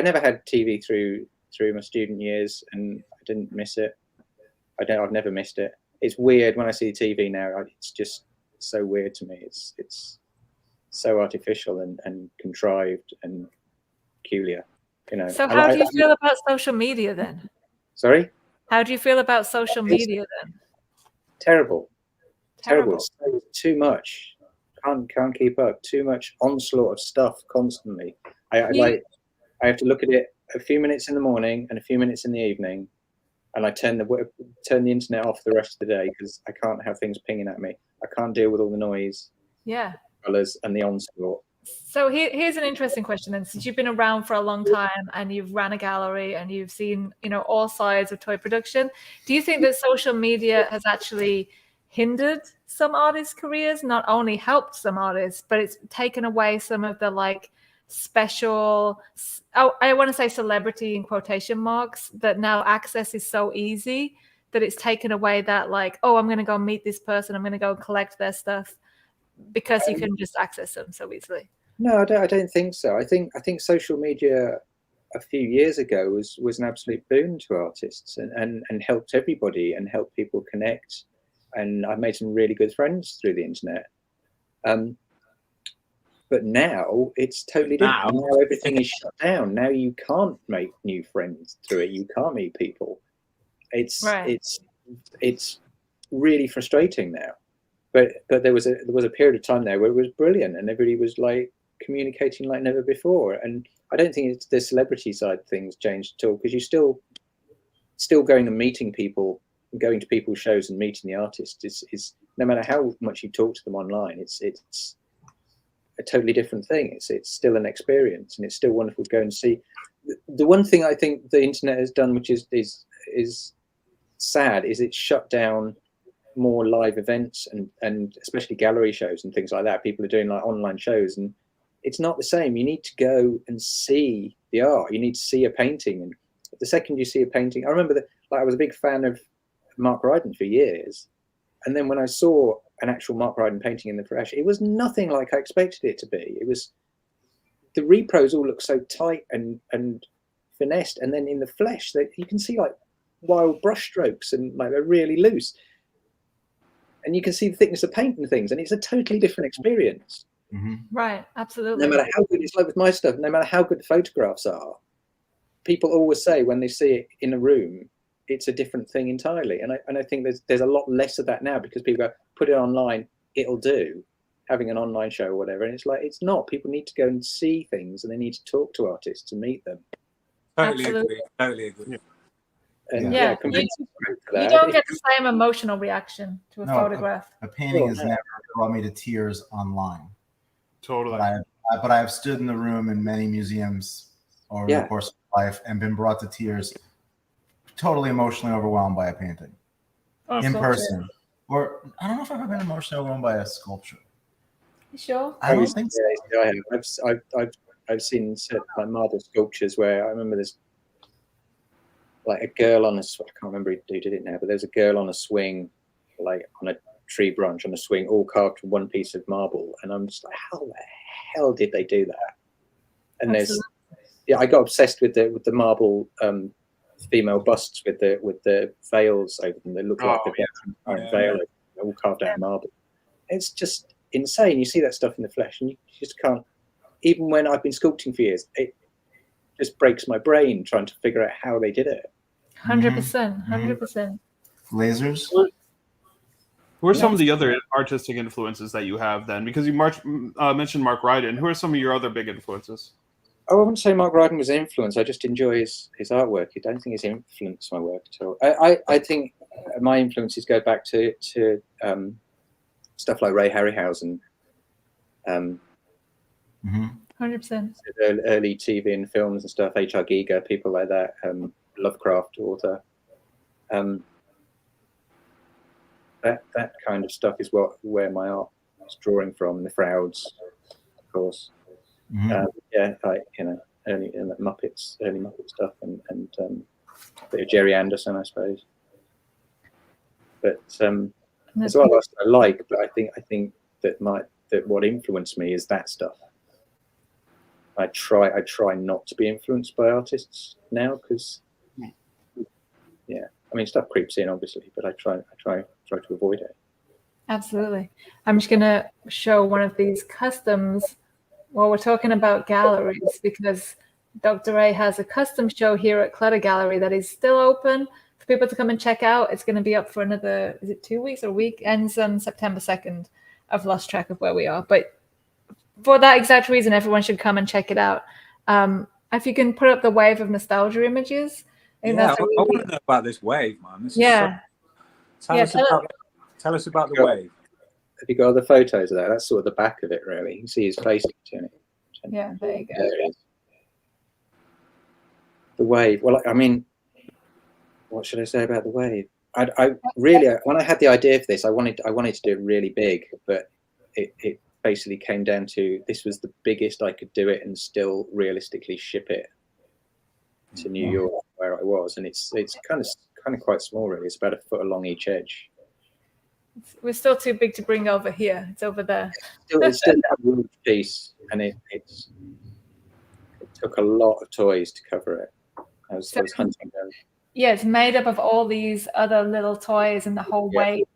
never had TV through my student years, and I didn't miss it. I've never missed it. It's weird when I see TV now. It's just so weird to me. It's so artificial and contrived and peculiar. You know. So how do you feel about social media then? Sorry. How do you feel about social media then? Terrible. Terrible. So too much. Can't keep up. Too much onslaught of stuff constantly. I have to look at it a few minutes in the morning and a few minutes in the evening, and I turn the internet off the rest of the day because I can't have things pinging at me. I can't deal with all the noise, Yeah. colors, and the onslaught. So here's an interesting question then. Since you've been around for a long time and you've ran a gallery and you've seen, all sides of toy production, do you think that social media has actually hindered some artists' careers, not only helped some artists, but it's taken away some of the special, I want to say celebrity in quotation marks, that now access is so easy that it's taken away that I'm going to go meet this person, I'm going to go collect their stuff, because you can just access them so easily. No, I don't think so. I think social media a few years ago was an absolute boon to artists and helped everybody and helped people connect. And I've made some really good friends through the internet. But now it's totally different. Now everything is shut down. Now you can't make new friends through it. You can't meet people. It's really frustrating now. But there was a period of time there where it was brilliant and everybody was communicating like never before. And I don't think it's the celebrity side of things changed at all, because you're still going and meeting people, going to people's shows and meeting the artists is no matter how much you talk to them online, it's a totally different thing. It's still an experience, and it's still wonderful to go and see the one thing I think the internet has done, which is sad, is it's shut down more live events and especially gallery shows and things like that. People are doing like online shows, and it's not the same. You need to go and see the art. You need to see a painting, and the second you see a painting, I remember that I was a big fan of Mark Ryden for years, and then when I saw an actual Mark Ryden painting in the flesh, it was nothing like I expected it to be. It was, the repros all look so tight and finessed, and then in the flesh you can see like wild brush strokes, and like they're really loose, and you can see the thickness of paint and things, and it's a totally different experience. Right, absolutely. No matter how good, it's like with my stuff, no matter how good the photographs are, people always say when they see it in a room, it's a different thing entirely. And I think there's a lot less of that now, because people go, put it online, it'll do, having an online show or whatever. And it's like, it's not. People need to go and see things, and they need to talk to artists and meet them. Totally Absolutely. agree. Totally agree. And Yeah, you don't get the same emotional reaction to a photograph. A painting has never brought me to tears online. Totally. But I have stood in the room in many museums over the course of life and been brought to tears, totally emotionally overwhelmed by a painting in person. Or I don't know if I've ever been emotionally overwhelmed by a sculpture. You sure? I don't think so. Yeah, I have. I've seen like marble sculptures where I remember there's like a girl on a, I can't remember who did it now, but there's a girl on a swing, like on a tree branch on a swing, all carved from one piece of marble, and I'm just like, how the hell did they do that? And I got obsessed with the marble female busts with the veils over them. They look like the veil, all carved out of marble. It's just insane. You see that stuff in the flesh, and you just can't. Even when I've been sculpting for years, it just breaks my brain trying to figure out how they did it. 100%, 100%. Lasers. Who are some of the other artistic influences that you have then? Because you mentioned Mark Ryden. Who are some of your other big influences? Oh, I wouldn't say Mark Ryden was an influence. I just enjoy his artwork. I don't think he's influenced my work at all. I think my influences go back to stuff like Ray Harryhausen. 100%. Early TV and films and stuff, H.R. Giger, people like that, Lovecraft author. That kind of stuff is where my art is drawing from. The Frauds, of course. Like early Muppets, early Muppet stuff, and a bit of Jerry Anderson, I suppose. But as well as I like, but I think that what influenced me is that stuff. I try not to be influenced by artists now, because I mean, stuff creeps in obviously, but I try to avoid it. Absolutely. I'm just gonna show one of these customs while we're talking about galleries, because Dr. A has a custom show here at Clutter Gallery that is still open for people to come and check out. It's going to be up for another, is it 2 weeks or a week? Ends on September 2nd. I've lost track of where we are, but for that exact reason, everyone should come and check it out. If you can put up the wave of nostalgia images. I want to know about this wave, man. Tell us about the wave. Have you got other photos of that? That's sort of the back of it, really. You can see his face in it. Yeah, there you go. There it is. The wave. Well, I mean, what should I say about the wave? I really, when I had the idea for this, I wanted to do it really big, but it basically came down to, this was the biggest I could do it and still realistically ship it to New York, where I was, and it's kind of quite small, really. It's about a foot along each edge. We're still too big to bring over here. It's over there. It's still a huge piece, and it took a lot of toys to cover it. I was hunting them. Yeah, it's made up of all these other little toys and the whole weight.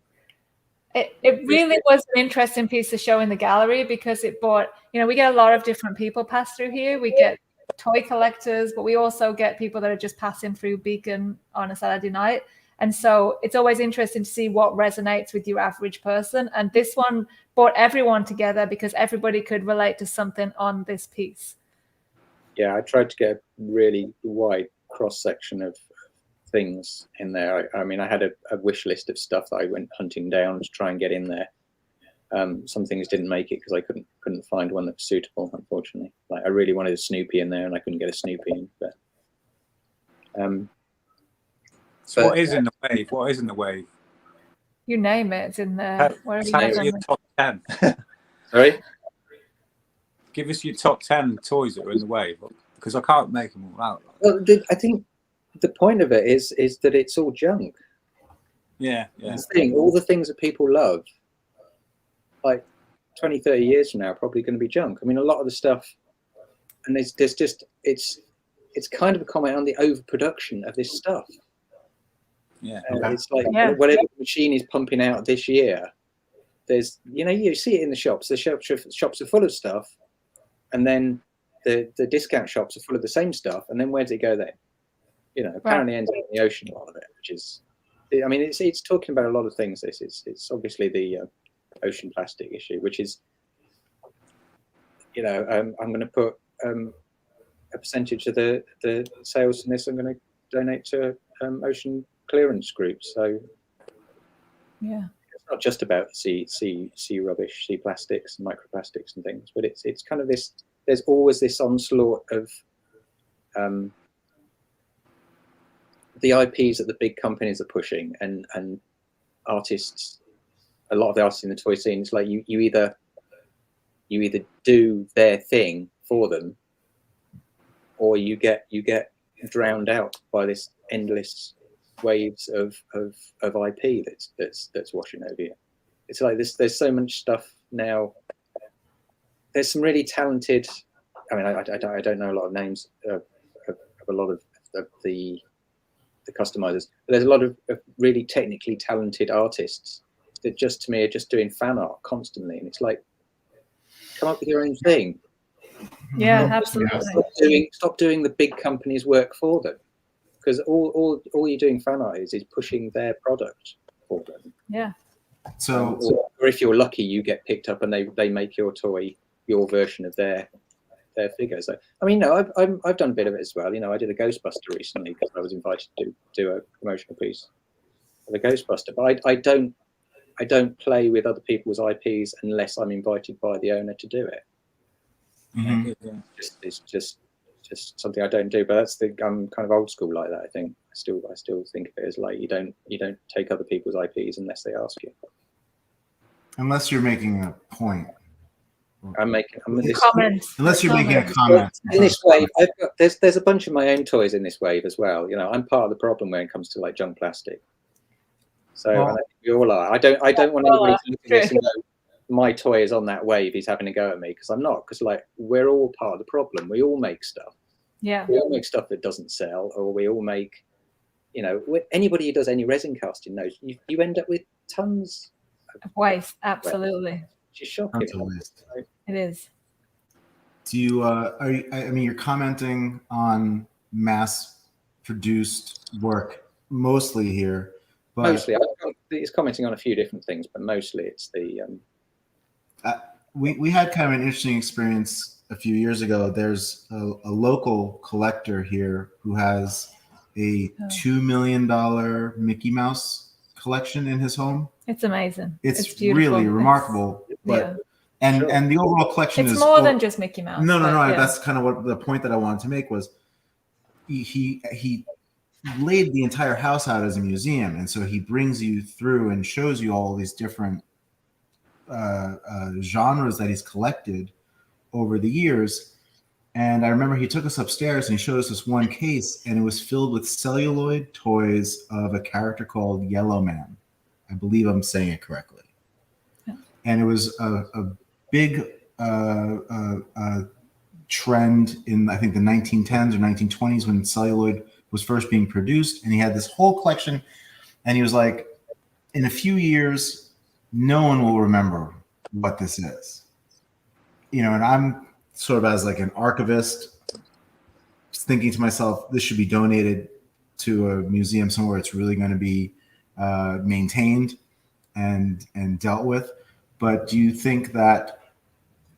It really was an interesting piece to show in the gallery, because it brought, we get a lot of different people pass through here. We get toy collectors, but we also get people that are just passing through Beacon on a Saturday night. And so it's always interesting to see what resonates with your average person. And this one brought everyone together because everybody could relate to something on this piece. Yeah, I tried to get a really wide cross-section of things in there. I mean, I had a wish list of stuff that I went hunting down to try and get in there. Some things didn't make it because I couldn't find one that was suitable, unfortunately. Like, I really wanted a Snoopy in there, and I couldn't get a Snoopy in. But So what is in the wave? What is in the wave? You name it, it's in there. Tell us your top 10. Sorry? Give us your top 10 toys that are in the wave, because I can't make them all out. Well, I think the point of it is that it's all junk. Yeah. All the things that people love, like 20, 30 years from now, are probably going to be junk. I mean, a lot of the stuff, and there's just, it's kind of a comment on the overproduction of this stuff. Yeah. It's like whatever machine is pumping out this year, there's, you see it in the shops. The shops are full of stuff, and then the discount shops are full of the same stuff, and then where does it go then? Apparently ends up in the ocean, a lot of it, which is, I mean, it's talking about a lot of things. It's obviously the ocean plastic issue, which is, I'm going to put a percentage of the sales from this. I'm going to donate to ocean clearance groups. So yeah, it's not just about sea rubbish, sea plastics and microplastics and things, but it's kind of this. There's always this onslaught of the IPs that the big companies are pushing, and artists. A lot of the artists in the toy scene, it's like you either do their thing for them, or you get drowned out by this endless waves of IP that's washing over you. It's like there's so much stuff now. There's some really talented. I mean, I don't know a lot of names of a lot of the customizers, but there's a lot of really technically talented artists that just, to me, are just doing fan art constantly, and it's like, come up with your own thing. Yeah, absolutely. Stop doing the big companies' work for them, because all you're doing fan art is pushing their product for them. Yeah. So, or if you're lucky, you get picked up and they make your toy your version of their figure. So I mean, no, I've done a bit of it as well. I did a Ghostbuster recently because I was invited to do a promotional piece of a Ghostbuster. But I don't play with other people's IPs unless I'm invited by the owner to do it. mm-hmm. It's just something I don't do. But I'm kind of old school like that. I think I still think of it as like you don't take other people's IPs unless they ask you. Unless you're making a point. Unless you're making a comment. In this wave, there's a bunch of my own toys in this wave as well. I'm part of the problem when it comes to like junk plastic. So I think we all are. I don't want anybody to look at this and go, my toy is on that wave, he's having a go at me, because I'm not. Because like we're all part of the problem. We all make stuff. Yeah. We all make stuff that doesn't sell, or we all make, anybody who does any resin casting knows you end up with tons of waste. Absolutely. Which is shocking. It is. Do you? I mean, you're commenting on mass-produced work mostly here. But mostly, it's commenting on a few different things, but mostly it's the. We had kind of an interesting experience a few years ago. There's a local collector here who has a $2 million Mickey Mouse collection in his home. It's amazing. It's really remarkable. But and the overall collection is more than just Mickey Mouse. No. That's kind of what the point that I wanted to make was. He laid the entire house out as a museum, and so he brings you through and shows you all these different genres that he's collected over the years. And I remember he took us upstairs and he showed us this one case, and it was filled with celluloid toys of a character called Yellow Man. I believe I'm saying it correctly. Yeah. And it was a big trend in, I think, the 1910s or 1920s when celluloid was first being produced. And he had this whole collection, and he was like, in a few years, no one will remember what this is. And I'm sort of, as like an archivist, thinking to myself, this should be donated to a museum somewhere it's really going to be maintained and dealt with. But do you think that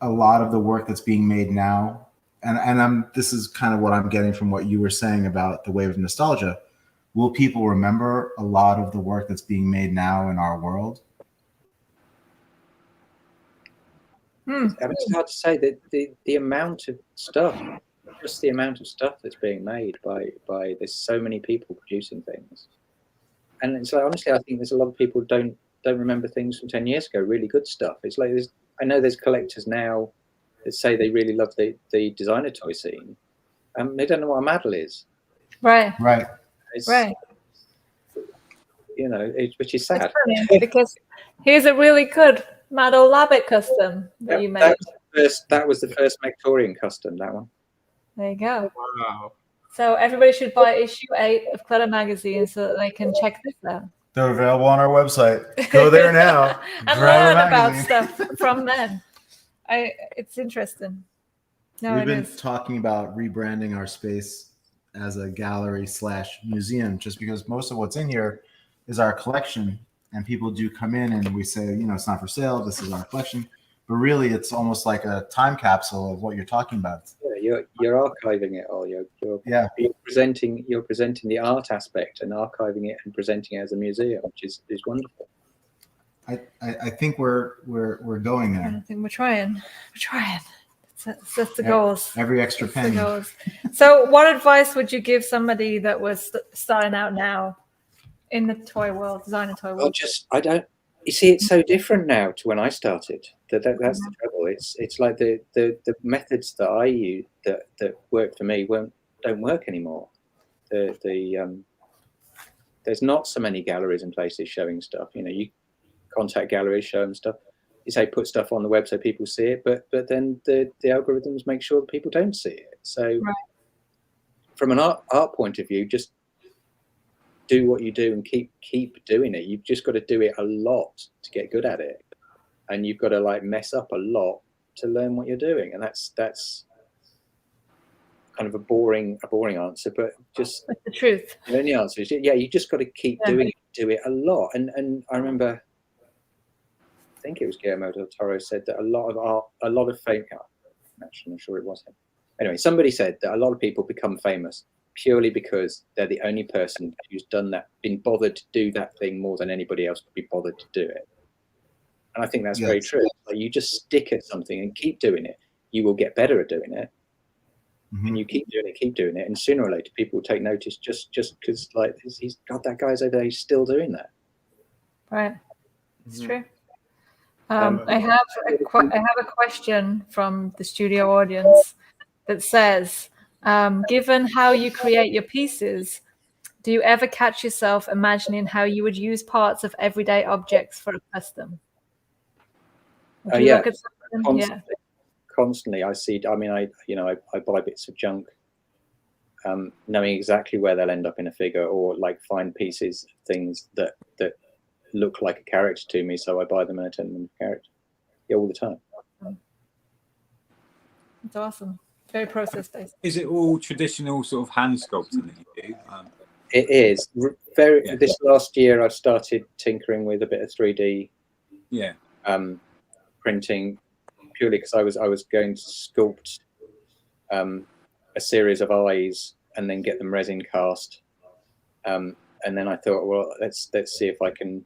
a lot of the work that's being made now, and this is kind of what I'm getting from what you were saying about the wave of nostalgia, will people remember a lot of the work that's being made now in our world? I mean, it's hard to say that the amount of stuff just the amount of stuff that's being made by there's so many people producing things, and it's like, honestly, I think there's a lot of people don't remember things from 10 years ago. Really good stuff. It's like I know there's collectors now that say they really love the designer toy scene. They don't know what a medal is. Right. It's, right. You know, which is sad. It's funny because here's a really good Madol Labbit custom that you made. That was the first Victorian custom, that one. There you go. Wow. So everybody should buy issue 8 of Clutter Magazine so that they can check this out. They're available on our website. Go there now. And grab learn a about magazine. stuff from them. It's interesting. No, We've it been is. talking about rebranding our space as a gallery/museum, just because most of what's in here is our collection, and people do come in and we say, you know, it's not for sale. This is our collection, but really, it's almost like a time capsule of what you're talking about. Yeah, you're archiving it all. You're presenting the art aspect and archiving it and presenting it as a museum, which is wonderful. I think we're going there. I think we're trying. That's the goals. Every extra penny. The goals. So, what advice would you give somebody that was starting out now in the toy world, designer toy world? Well, you see, it's so different now to when I started. That's the trouble. It's like the methods that I use that work for me don't work anymore. There's not so many galleries and places showing stuff. You know, you contact galleries, show them stuff. You say put stuff on the web so people see it, but then the algorithms make sure that people don't see it. So from an art point of view, just do what you do and keep doing it. You've just got to do it a lot to get good at it, and you've got to like mess up a lot to learn what you're doing. And that's kind of a boring answer, but just That's the truth. the only answer is you just got to keep doing it, do it a lot. And I remember, I think it was Guillermo del Toro said that a lot of fame. Actually, I'm sure it was him. Anyway, somebody said that a lot of people become famous purely because they're the only person who's done that, been bothered to do that thing more than anybody else would be bothered to do it. And I think that's very true. Like, you just stick at something and keep doing it, you will get better at doing it. And you keep doing it, and sooner or later people will take notice just because like he's got that guy's over there, he's still doing that. Right, it's true. I have a question from the studio audience that says, given how you create your pieces, do you ever catch yourself imagining how you would use parts of everyday objects for a custom? Would you look at something? Constantly. I see. I mean, I buy bits of junk, knowing exactly where they'll end up in a figure, or like find pieces, things that look like a character to me, so I buy them and I turn them into character. Yeah, all the time. It's awesome. Very process based. Is it all traditional sort of hand sculpting that you do? It is very. Yeah. This last year, I've started tinkering with a bit of 3D. Yeah. Printing, purely because I was going to sculpt a series of eyes and then get them resin cast. And then I thought, well, let's see if I can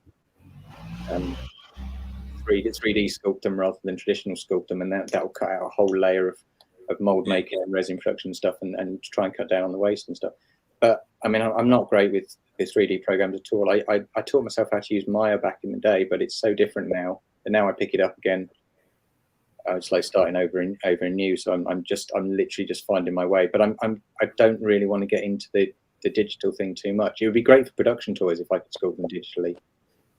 3D sculpt them rather than traditional sculpt them, and that'll cut out a whole layer of mold making and resin production and stuff, and try and cut down on the waste and stuff. But I mean, I'm not great with 3D programs at all. I taught myself how to use Maya back in the day, but it's so different now. And now I pick it up again. It's like starting over and new. So I'm literally just finding my way. But I don't really want to get into the digital thing too much. It would be great for production toys if I could sculpt them digitally.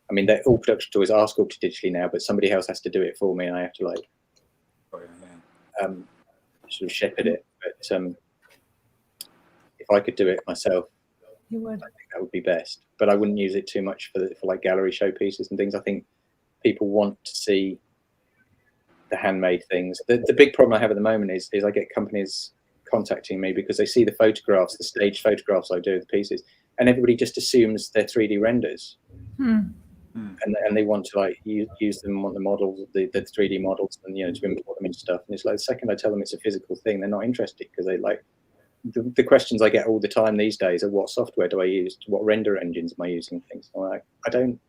I mean, all production toys are sculpted digitally now, but somebody else has to do it for me, and I have to like sort of shepherd it. But if I could do it myself, you would. I think that would be best. But I wouldn't use it too much for like gallery showpieces and things. I think people want to see the handmade things. The big problem I have at the moment is I get companies contacting me because they see the photographs, the staged photographs I do of the pieces, and everybody just assumes they're 3D renders. And they want to like use them, want the models, the 3D models, and to import them into stuff. And it's like the second I tell them it's a physical thing, they're not interested, because they like the questions I get all the time these days are, what software do I use? What render engines am I using? Things. I'm like, I don't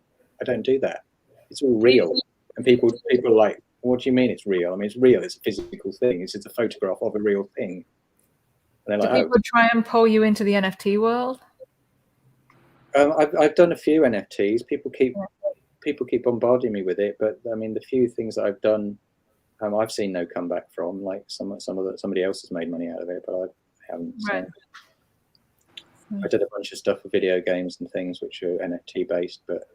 do that. It's all real. And people are like, what do you mean it's real? I mean, it's real. It's a physical thing. It's a photograph of a real thing. And Do they're like, people try and pull you into the NFT world? I've done a few NFTs. People keep bombarding me with it, but I mean, the few things that I've done, I've seen no comeback from. Like somebody else has made money out of it, but I haven't. Right. So. I did a bunch of stuff for video games and things which are NFT based, but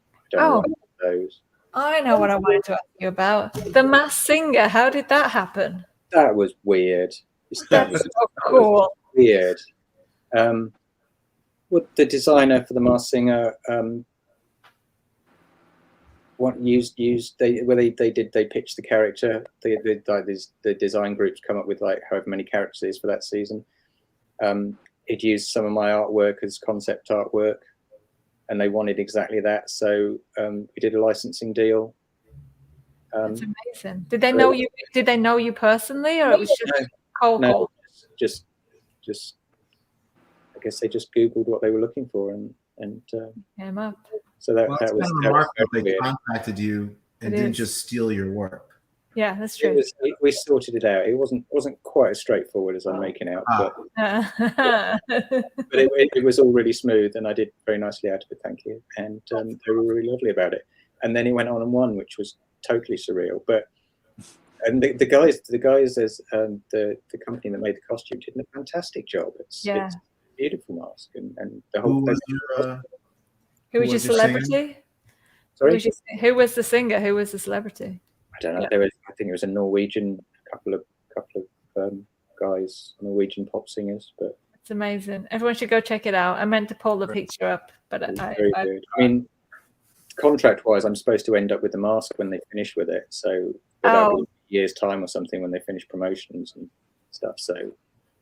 I don't know what those. I know what I wanted to ask you about. The Masked Singer. How did that happen? That was weird. That was cool. Weird. What the designer for the Masked Singer they pitched the character. The design groups come up with like however many characters for that season. It used some of my artwork as concept artwork, and they wanted exactly that. So we did a licensing deal. That's amazing. Did they know you? Did they know you personally, or it was just cold? No, just. I guess they just Googled what they were looking for and came up. So that Well, was remarkable. They weird. contacted you and didn't just steal your work. Yeah, that's true. We sorted it out. It wasn't quite as straightforward as I'm making out, but it was all really smooth, and I did very nicely out of it. Thank you, and they were really lovely about it. And then he went on and won, which was totally surreal. And the guys as the company that made the costume did a fantastic job. It's a beautiful mask, and the whole. Who was your celebrity? Sorry, who was the singer? Who was the celebrity? I don't know. I think it was a Norwegian, couple of guys, Norwegian pop singers. But it's amazing. Everyone should go check it out. I meant to pull the picture up, but very good. I mean, contract-wise, I'm supposed to end up with the mask when they finish with it. So about a year's time or something when they finish promotions and stuff. So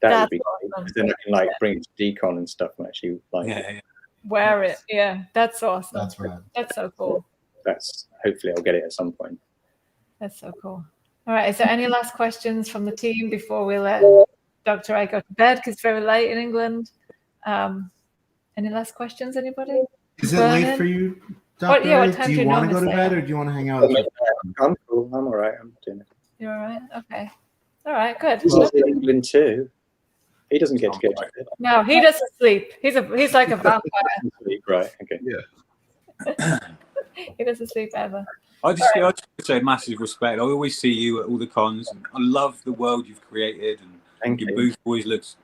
that would be great. Awesome. Then I can like bring it to Decon and stuff and actually like wear it. Yeah, that's awesome. That's right. That's so cool. Hopefully I'll get it at some point. That's so cool. All right. Is there any last questions from the team before we let Dr. A go to bed because it's very late in England? Any last questions, anybody? Is it late for you, Dr. A? Do you want to go to bed or do you want to hang out? I'm cool. I'm all right. I'm doing it. You're all right? Okay. All right, good. He's in England too. He doesn't get to go to bed. No, he doesn't sleep. He's like a vampire. Right. Okay. Yeah. He doesn't sleep ever. I just say massive respect. I always see you at all the cons. And I love the world you've created, and your booth always looks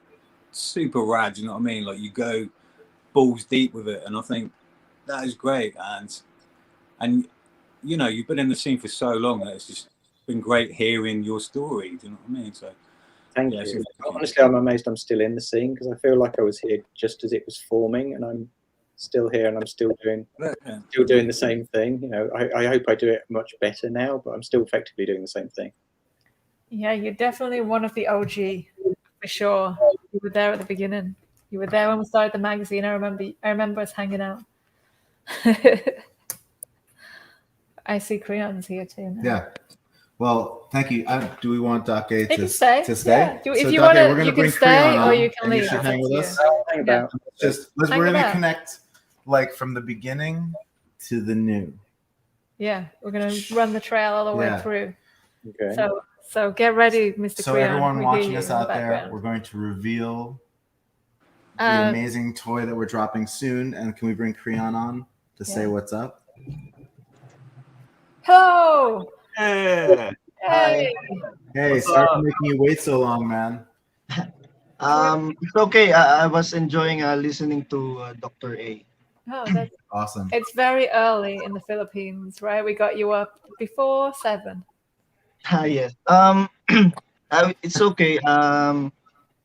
super rad. You know what I mean? Like you go balls deep with it, and I think that is great. And you know, you've been in the scene for so long that it's just been great hearing your story. Do you know what I mean? So thank you. Honestly, I'm amazed I'm still in the scene because I feel like I was here just as it was forming, and I'm still here and I'm still doing the same thing. You know, I hope I do it much better now, but I'm still effectively doing the same thing. Yeah, you're definitely one of the OG for sure. You were there at the beginning. You were there when we started the magazine. I remember us hanging out. I see Creon's here too now. Yeah. Well, thank you. Do we want Doc A to stay? Yeah. If you want to, you can stay or you can leave. You should hang with us. Hang about. We're going to connect like from the beginning to the new. Yeah, we're going to run the trail all the way through. Okay. So get ready, Mr. So Creon. everyone watching us out there, we're going to reveal the amazing toy that we're dropping soon. And can we bring Creon on to say what's up? Hello. Hey. Hey, sorry for making you wait so long, man. It's okay. I was enjoying listening to Doktor A. Oh, that's awesome. It's very early in the Philippines, right? We got you up before 7. Yes. It's okay.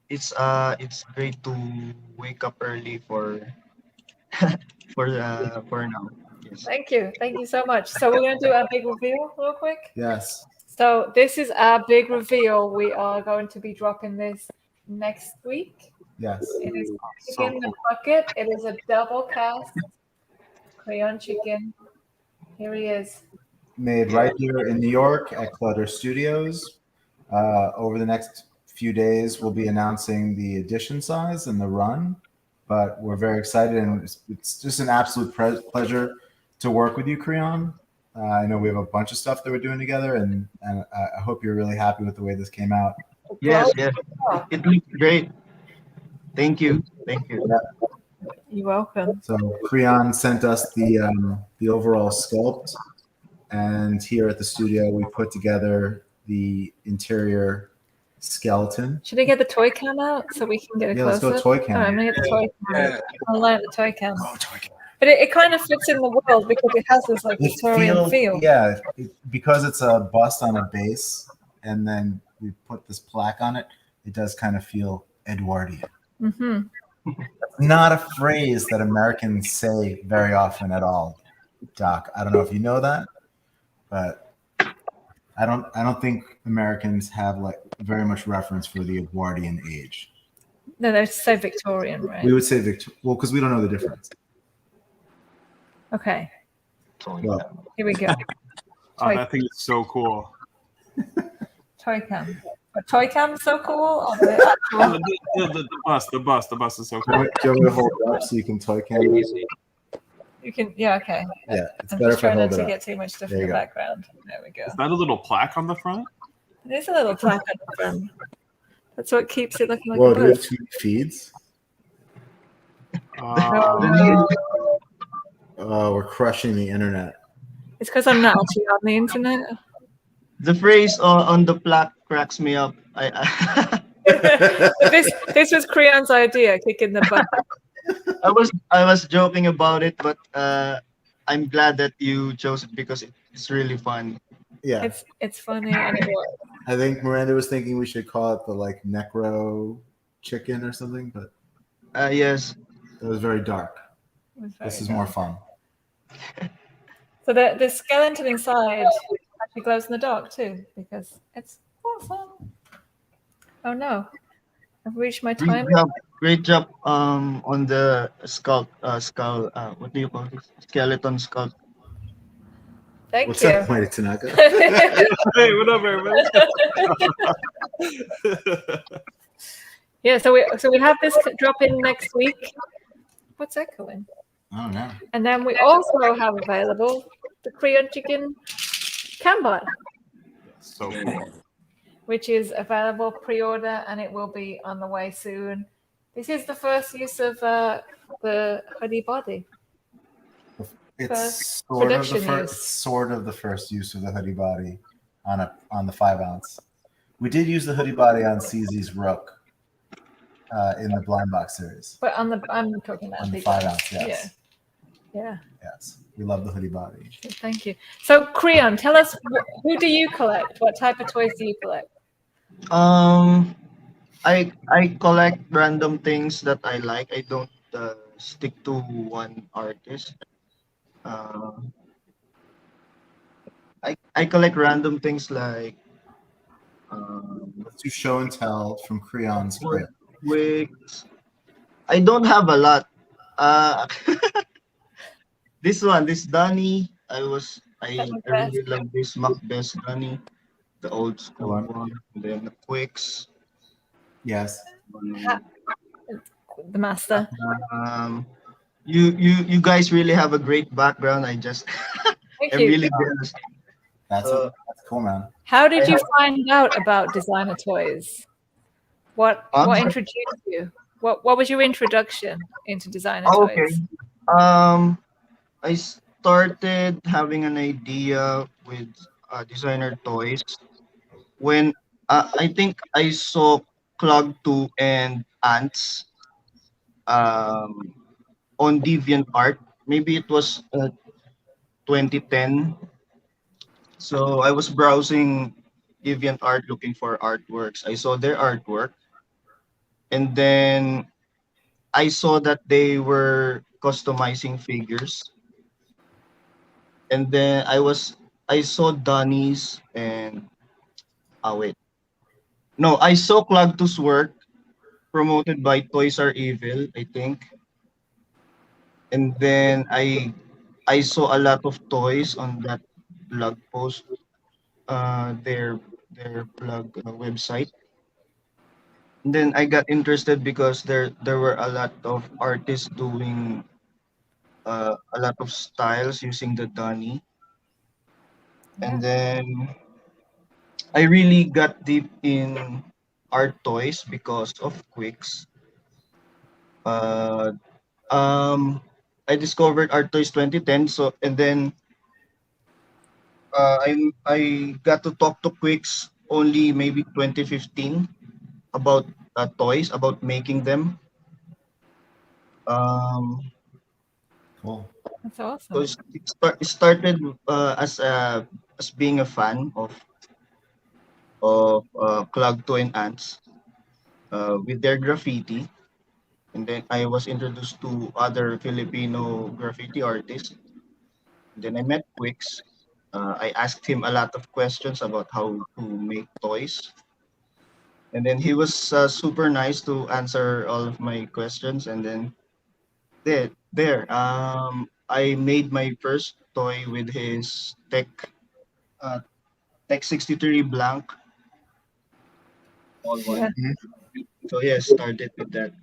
It's great to wake up early for now. Yes. Thank you so much. So we're going to do a big reveal real quick. Yes. So this is our big reveal. We are going to be dropping this next week. Yes. It is chicken and bucket. It is a double cast crayon chicken. Here he is. Made right here in New York at Clutter Studios. Over the next few days, we'll be announcing the edition size and the run. But we're very excited, and it's just an absolute pleasure to work with you, Creon. I know we have a bunch of stuff that we're doing together, and I hope you're really happy with the way this came out. Yes, yes. It looks great. Thank you. Thank you. You're welcome. So Creon sent us the overall sculpt, and here at the studio we put together the interior skeleton. Should I get the toy cam out so we can get a Yeah, let's closer? go toy cam. Oh, I'm gonna get the toy cam. Yeah. I'll light the toy cam. Oh, toy cam. But it kind of fits in the world because it has this like Victorian feel. Yeah, because it's a bust on a base, and then we put this plaque on it. It does kind of feel Edwardian. Mm-hmm. Not a phrase that Americans say very often at all, Doc. I don't know if you know that, but I don't think Americans have like very much reference for the Edwardian age. No, they say Victorian, right? We would say well, because we don't know the difference. Okay, Well, here we go. Oh, that thing is so cool. Toy cam. A toy cam is so cool. Or the actual- The bust is so do cool. you want me to hold it up so you can toy cam? Easy. You can, yeah, okay. Yeah, it's I'm better just if I trying not hold to it get up. too much stuff There in you the go. background. There we go. Is that a little plaque on the front? There's a little plaque on the front. That's what keeps it looking like Whoa, a do we have book. 2 feeds? We're crushing the internet. It's because I'm not actually on the internet. The phrase on the plaque cracks me up. I This was Creon's idea, kicking the butt. I was joking about it, but I'm glad that you chose it because it's really fun. Yeah, It's funny and it works. I think Miranda was thinking we should call it the like necro chicken or something, but Yes. that was very dark. It was very This is good. more fun. So the skeleton inside actually glows in the dark too, because it's awesome. Oh no, I've reached my time. Great job on the skull what do you call this? Skeleton skull. Thank What's you. up, Mighty Tanaka? Hey, what up, everybody? Yeah, so we have this drop in next week. What's echoing? I don't know. And then we also have available the Creon chicken canbot, So cool. which is available pre-order and it will be on the way soon. This is the first use of the hoodie body. It's production use. sort of the first use of the hoodie body on the 5 ounce. We did use the hoodie body on CZ's Rook in the blind box series. But I'm talking about On the big 5 ones. ounce, yes. Yeah. Yes. We love the hoodie body. Thank you. So Creon, tell us who do you collect? What type of toys do you collect? I collect random things that I like. I don't stick to one artist. I collect random things like Let's do show and tell from Creon's crib. wigs. I don't have a lot. This Dunny. I really love this Macbeth Dunny, the old school one. And then the Quicks. Yes. The master. You guys really have a great background. Thank I'm you. really jealous. That's cool, man. How did you find out about designer toys? What introduced you? What was your introduction into designer toys? Okay. I started having an idea with designer toys when I think I saw Clug2 and Ants on DeviantArt. Maybe it was 2010. So I was browsing DeviantArt looking for artworks. I saw their artwork, and then I saw that they were customizing figures. And then I saw Donnie's and wait. No, I saw Clug2's work promoted by Toys Are Evil, I think. And then I saw a lot of toys on that blog post, their blog website. And then I got interested because there were a lot of artists doing a lot of styles using the Donnie. And then I really got deep in art toys because of Quicks. Uh, um, I discovered art toys 2010. So and then I got to talk to Quicks only maybe 2015 about toys, about making them. Um, Cool. That's so awesome. it started as being a fan of Clugto and Ants with their graffiti, and then I was introduced to other Filipino graffiti artists. Then I met Quicks. I asked him a lot of questions about how to make toys, and then he was super nice to answer all of my questions. And then I made my first toy with his uh, Tech 63 blank all Yeah, one. So yeah, started with that.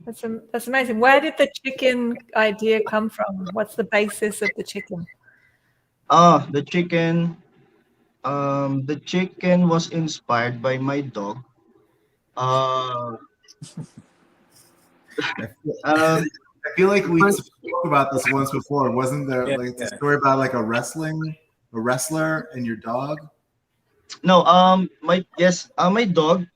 that's amazing. Where did the chicken idea come from? What's the basis of the chicken? Ah, the chicken. The chicken was inspired by my dog. Uh, I feel, um, I feel like the we first, spoke about this once before. Wasn't there Yeah, like the yeah. story about like a wrestler and your dog? no, my dog.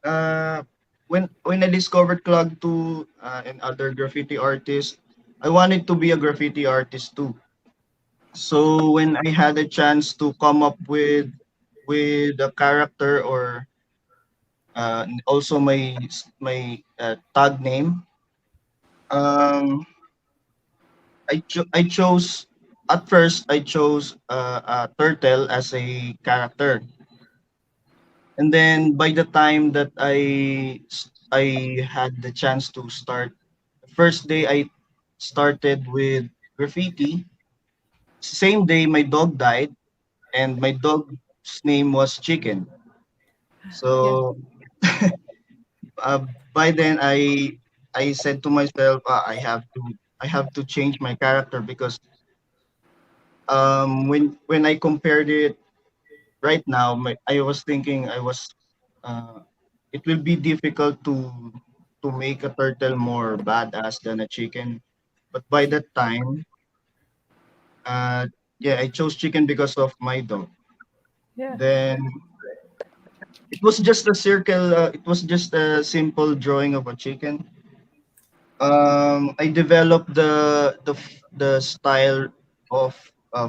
When I discovered Clog 2 and other graffiti artists, I wanted to be a graffiti artist too. So when I had a chance to come up with a character or also my tag name, I chose at first I chose Turtle as a character, and then by the time that I had the chance to start, the first day I started with graffiti. Same day my dog died, and my dog's name was Chicken. Yeah. So uh, by then I said to myself, I have to change my character because when I compared it right now, I was thinking uh, it will be difficult to make a turtle more badass than a chicken. But by that time, uh, yeah, I chose chicken because of my dog. Yeah. Then it was just a circle. It was just a simple drawing of a chicken. I developed the style of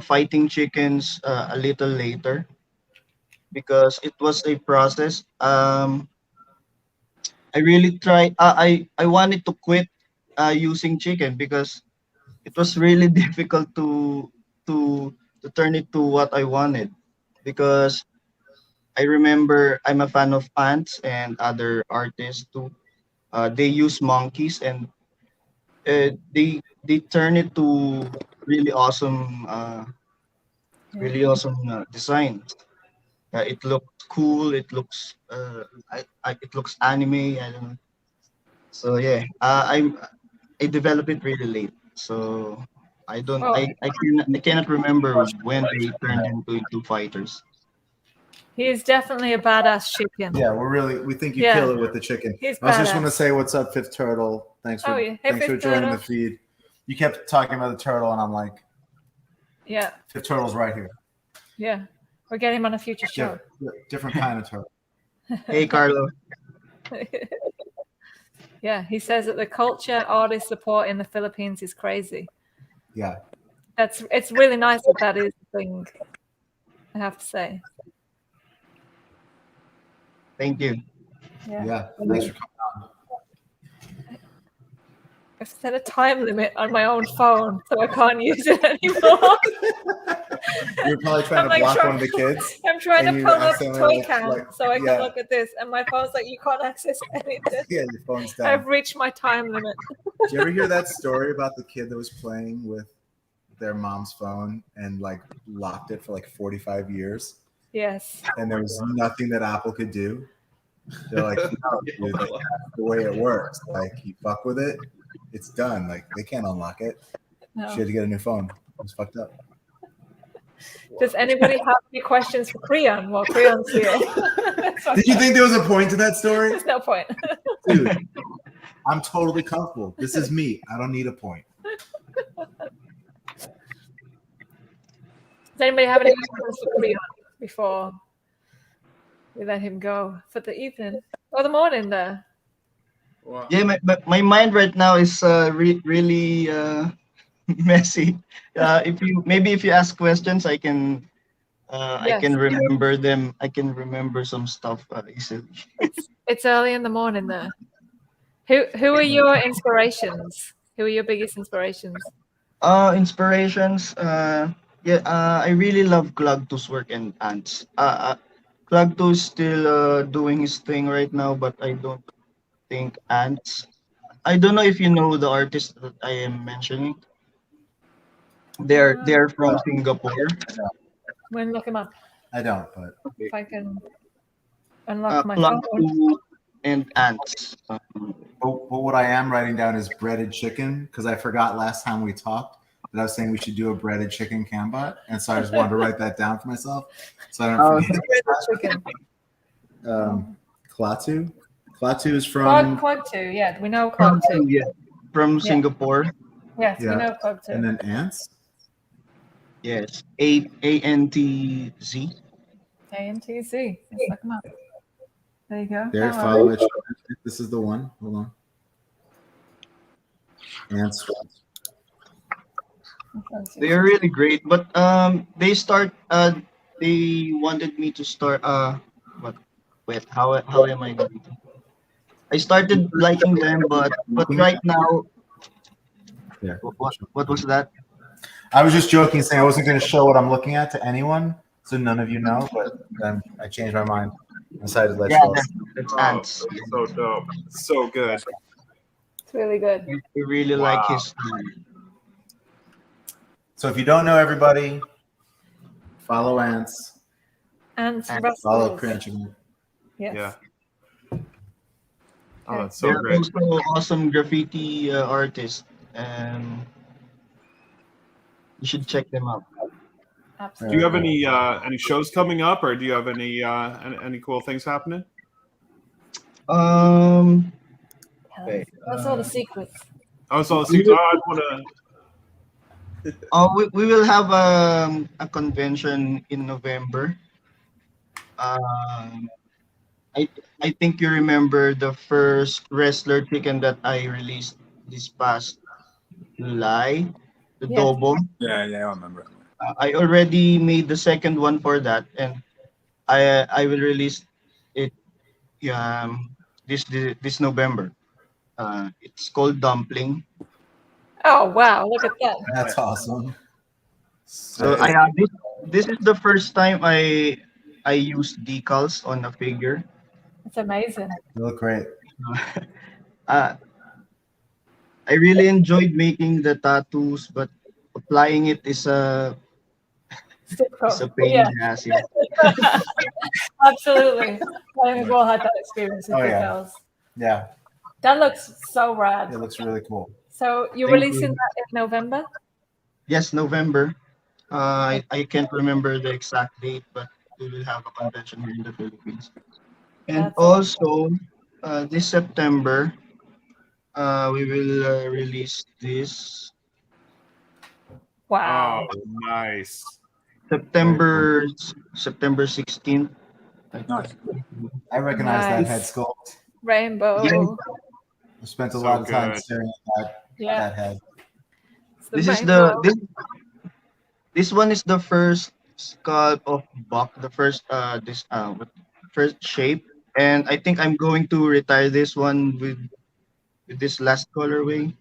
fighting chickens a little later because it was a process. I really tried. I wanted to quit using chicken because it was really difficult to turn it to what I wanted. Because I remember I'm a fan of ants and other artists too. They use monkeys and they turn it to really awesome, Yeah. designs. It looks cool. It looks it looks anime. I don't know. So yeah, I developed it really late. So I don't Well, I cannot remember when they turned into fighters. he is definitely a badass chicken. Yeah, we think you Yeah. kill it with the chicken. He's I just want to badass. say what's up, Fifth Turtle. Thanks for Oh, yeah. Hey, thanks for Fifth joining Turtle. the feed. You kept talking about the turtle, and I'm like, Yeah. Fifth Turtle's right here. Yeah. We'll get him on a future show. Different kind of turtle. Hey Carlo. Yeah. He says that the culture artist support in the Philippines is crazy. Yeah. It's really nice that is the thing, I have to say. Thank you. Yeah. Thanks for coming on. I've set a time limit on my own phone, so I can't use it anymore. You're probably trying I'm to like block trying- one of the kids. I'm trying and to you pull up accidentally, Toy Cam so I can look at this, and my phone's like, you can't access anything. Yeah, your phone's down. I've reached my time limit. Did you ever hear that story about the kid that was playing with their mom's phone and like locked it for like 45 years? Yes. And there was nothing that Apple could do. They're like, no, dude, like, that's the way it works. Like, you fuck with it, it's done. Like, they can't unlock it. No. She had to get a new phone. It was fucked up. Does anybody have any questions for Creon while Creon's here? Did you think there was a point to that story? There's no point. Dude, I'm totally comfortable. This is me. I don't need a point. Does anybody have any questions for Creon before we let him go for the evening or the morning there? Wow. Yeah, my mind right now is really messy. If you ask questions, I can Yes. remember them. I can remember some stuff easily. It's early in the morning there. Who are your inspirations? Who are your biggest inspirations? Inspirations. I really love Clugto's work and Ants. Clugto's still doing his thing right now, but I don't think Ants. I don't know if you know the artist that I am mentioning. They're from Singapore. When look him up. I don't, but If I can unlock my phone. Clugto and Ants. but what I am writing down is breaded chicken because I forgot last time we talked that I was saying we should do a breaded chicken canbot, and so I just wanted to write that down for myself so I don't forget. Chicken. Klaatu. Klaatu is from Clugto, yeah, we know Clugto. Yeah, from Singapore. Yes, Yeah. we know Clugto. and then ants. Yes, ANTZ. ANTZ. Let's look him up. There you go. There, Oh, follow it. This is the one. Hold on. Ants. They're really great, but they wanted me to start how am I going to? I started liking them, but right now, Yeah. what was that? I was just joking, saying I wasn't going to show what I'm looking at to anyone, so none of you know. But then I changed my mind. I decided to let you all. That's Oh, Ants. so dope. So good. It's really good. We really like his style. So if you don't know everybody, follow Ants. Ants And Follow Russell. Creon and Czee. Yes. Yeah. Oh, that's so They're great. also awesome graffiti artists, and you should check them out. Do you have any shows coming up, or do you have any cool things happening? Wait, That's all the secrets. Oh, so I want to. we will have a convention in November. I think you remember the first wrestler chicken that I released this past July, the Yes. Dobo. Yeah, I remember it. I already made the second one for that, and I will release it this November. It's called Dumpling. Oh wow! Look at that. That's awesome. So this is the first time I use decals on a figure. It's amazing. You look great. I really enjoyed making the tattoos, but applying it is a pain Yeah, in the ass. Yeah. absolutely. I think we've all had that experience with Oh, yeah. decals. Yeah, That looks so rad. it looks really cool. So you're Thank releasing you. that in November? Yes, November. I can't remember the exact date, but we will have a convention here in the Philippines. And That's awesome. also, this September, we will release this Wow. Oh, nice. September 16th. Nice. I recognize that Nice. head sculpt. Rainbow. Yeah. I spent a So lot of time good. staring at Yeah. that head. It's the This is rainbow. this one is the first skull of Buck, the first first shape, and I think I'm going to retire this one with this last colorway.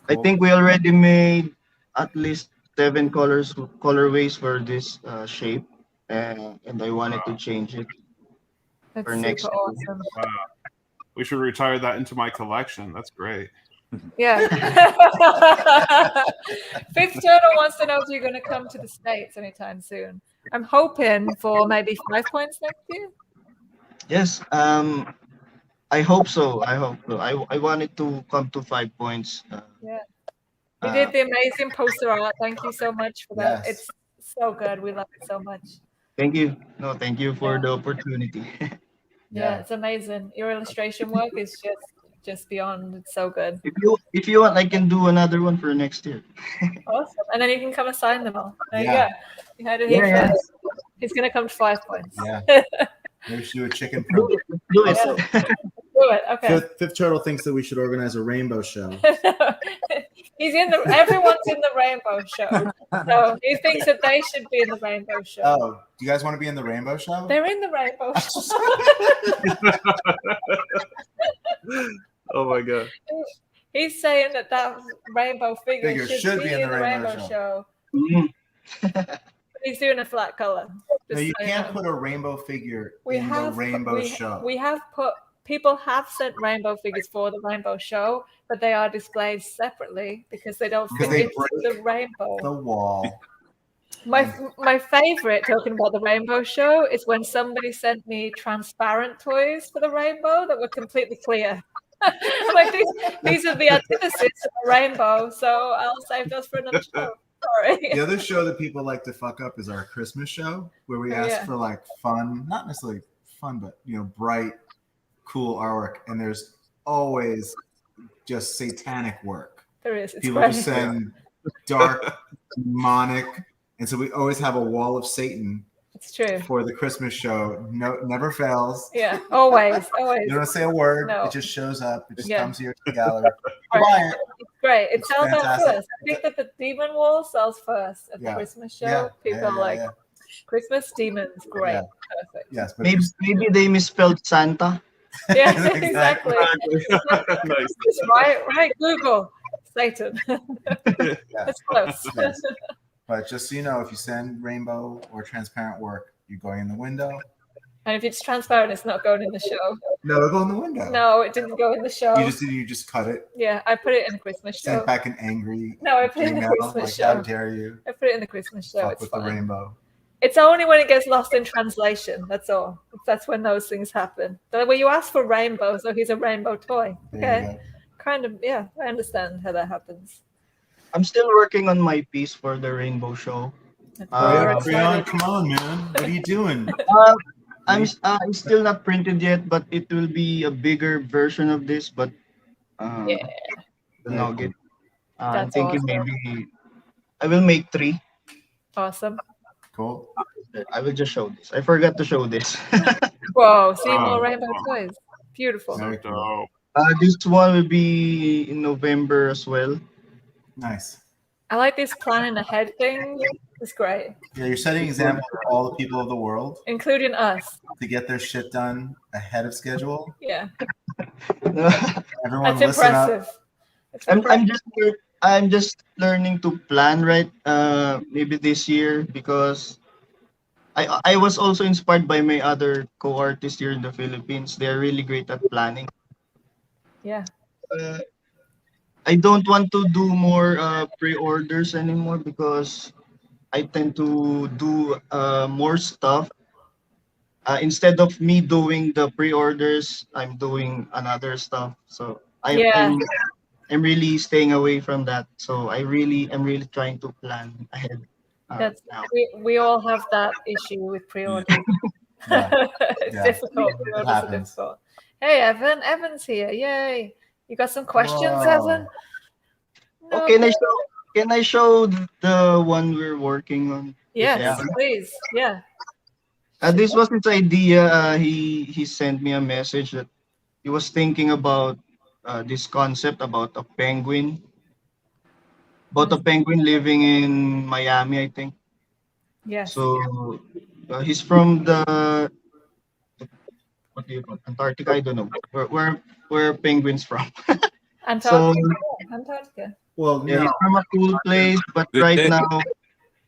I Cool. think we already made at least 7 colorways for this shape, and I wanted to change it That's for super next year. awesome. We should retire that into my collection. That's great. Yeah. Fifth Turtle wants to know if you're going to come to the States anytime soon. I'm hoping for maybe 5 points next year. Yes, I hope so. I wanted to come to 5 points. Yeah. You did the amazing poster art. Thank you so much for that. Yes. It's so good. We love it so much. Thank you. No, thank you for the opportunity. Yeah, it's amazing. Your illustration work is just beyond. It's so good. If you want, I can do another one for next year. Awesome. And then you can come and sign them all. There Yeah. you go. You heard it here Yeah, first. He's gonna come to 5 points. Yeah. Maybe we should do a chicken Do promo. it. Do it. Yeah. Do it. Okay. Fifth Turtle thinks that we should organize a rainbow show. Everyone's in the rainbow show. So he thinks that they should be in the rainbow show. Oh, do you guys want to be in the rainbow show? They're in the rainbow show. Oh my god. He's saying that rainbow figure should be in the rainbow show. Mhm. He's doing a flat color. No, you can't put a rainbow figure in the rainbow show. People have sent rainbow figures for the rainbow show, but they are displayed separately because they don't fit into the rainbow. The wall. My favorite, talking about the rainbow show, is when somebody sent me transparent toys for the rainbow that were completely clear. I'm like, these are the antithesis of the rainbow, so I'll save those for another show. Sorry. The other show that people like to fuck up is our Christmas show, where we ask for like fun, not necessarily fun, but bright, cool artwork, and there's always just satanic work. There is. It's People great. just send dark, demonic, and so we always have a wall of Satan. It's true. For the Christmas show, no, never fails. Yeah, always. You don't say a word. No. It just shows up. It just Yeah. comes here to the gallery. Buy it. It's great. It It's sells out fantastic. first. I think that the demon wall sells first at the Yeah. Christmas show. Yeah. People are like, Christmas demons, great, Yeah. perfect. Yes, but Maybe they misspelled Santa. Yeah, Exactly. exactly. Nice. Right, Google, Satan. It's close. Yes. But just so you know, if you send rainbow or transparent work, you're going in the window. And if it's transparent, it's not going in the show. No, it'll go in the window. No, it didn't go in the show. You just cut it. Yeah, I put it in the Christmas show. Send back an angry No, I put it in the email Christmas like, show. how dare you I put it in the Christmas show. fuck It's with fine. the rainbow. It's only when it gets lost in translation. That's all. That's when those things happen. But when you ask for rainbow, so he's a rainbow toy. There you Okay, go. kind of. Yeah, I understand how that happens. I'm still working on my piece for the rainbow show. We're Creon, excited. come on, man. What are you doing? I'm still not printed yet, but it will be a bigger version of this. But Yeah. the nugget. I'm That's thinking awesome. maybe I will make 3. Awesome. Cool. I will just show this. I forgot to show this. Whoa, see more Oh, rainbow wow. toys. Beautiful. Very cool. Dope. This one will be in November as well. Nice. I like this planning ahead thing. It's great, Yeah, you're setting an example for all the people of the world including us. to get their shit done ahead of schedule. Yeah, Everyone that's listen up. impressive. It's I'm impressive. just learning to plan right. Maybe this year because I was also inspired by my other co-artists here in the Philippines. They're really great at planning. Yeah. I don't want to do more pre-orders anymore because I tend to do more stuff. Instead of me doing the pre-orders, I'm doing another stuff. So I'm really staying away from that. So I'm really trying to plan ahead. That's now. we all have that issue with pre-orders. Yeah. It's Yeah. difficult. It Pre-orders are happens. difficult. Hey, Evan. Evan's here. Yay. You got some questions, Whoa. Evan? No. Oh, can I show the one we're working on? Yes, Yeah. please. Yeah. This was his idea. He sent me a message that he was thinking about this concept about a penguin living in Miami, I think. Yes. So he's from the what do you call it? Antarctica? I don't know where penguins from. Antarctica. Antarctica. Well, Yeah, no. he's from a cool place, but Good right day. now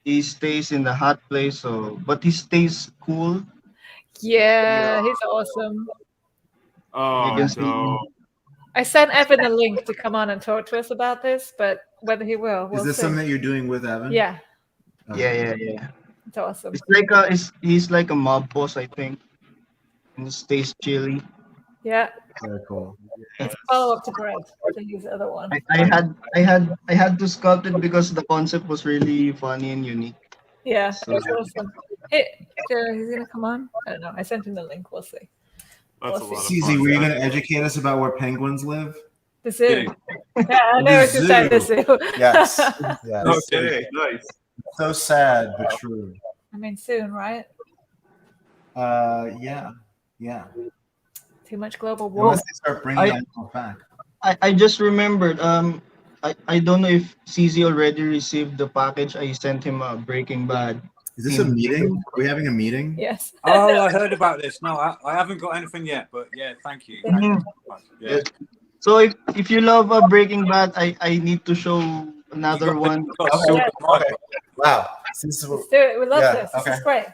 he stays in the hot place. But he stays cool. Yeah, he's awesome. Oh, You can see- dope. I sent Evan a link to come on and talk to us about this, but whether he will, we'll Is this see. something that you're doing with Evan? Yeah, Okay. Yeah. it's awesome. He's like a mob boss, I think, and he stays chilly. Yeah, Very cool. It's a follow-up to bread. To use the other one. I had to sculpt it because the concept was really funny and unique. Yeah, So- it's awesome. He's gonna come on. I don't know. I sent him the link. We'll see. That's a lot of CZ, fun. were you going to educate us about where penguins live? The zoo. Yeah. Yeah, I know it's inside the zoo. Yes. Yes. Okay, nice. So sad, but true. I mean, soon, right? Yeah. Too much global warming. Unless they start bringing animals back. I just remembered. I don't know if CZ already received the package. I sent him a Breaking Bad. Is this a meeting? Are we having a meeting? Yes. Oh, I heard about this. No, I haven't got anything yet, but yeah, thank you. Thank you so much. Yeah. So if you love Breaking Bad, I need to show another one. Okay. Wow. Let's do it. We love this. This is great.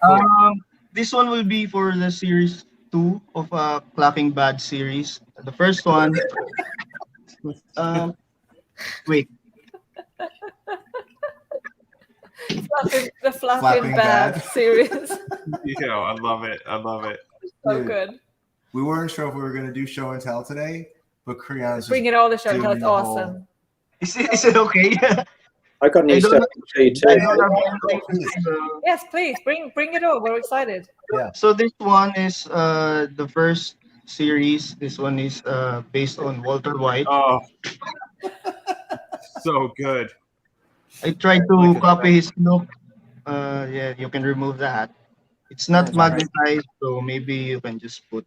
This one will be for the series 2 of Clapping Bad series. The first one. Wait. The Flapping Flapping Bad Bad. series. Yeah, I love it. So Dude. good. We weren't sure if we were going to do show and tell today, but Creon's Bring it all the show. doing It's the whole- awesome. Is it okay? I got new I don't stuff to show you I too. don't have anything to- Yes, please bring it all. We're excited. So this one is the first series. This one is based on Walter White. Oh, so good. I tried to copy his look. Yeah, you can remove that. It's not That's all right. magnetized, so maybe you can just put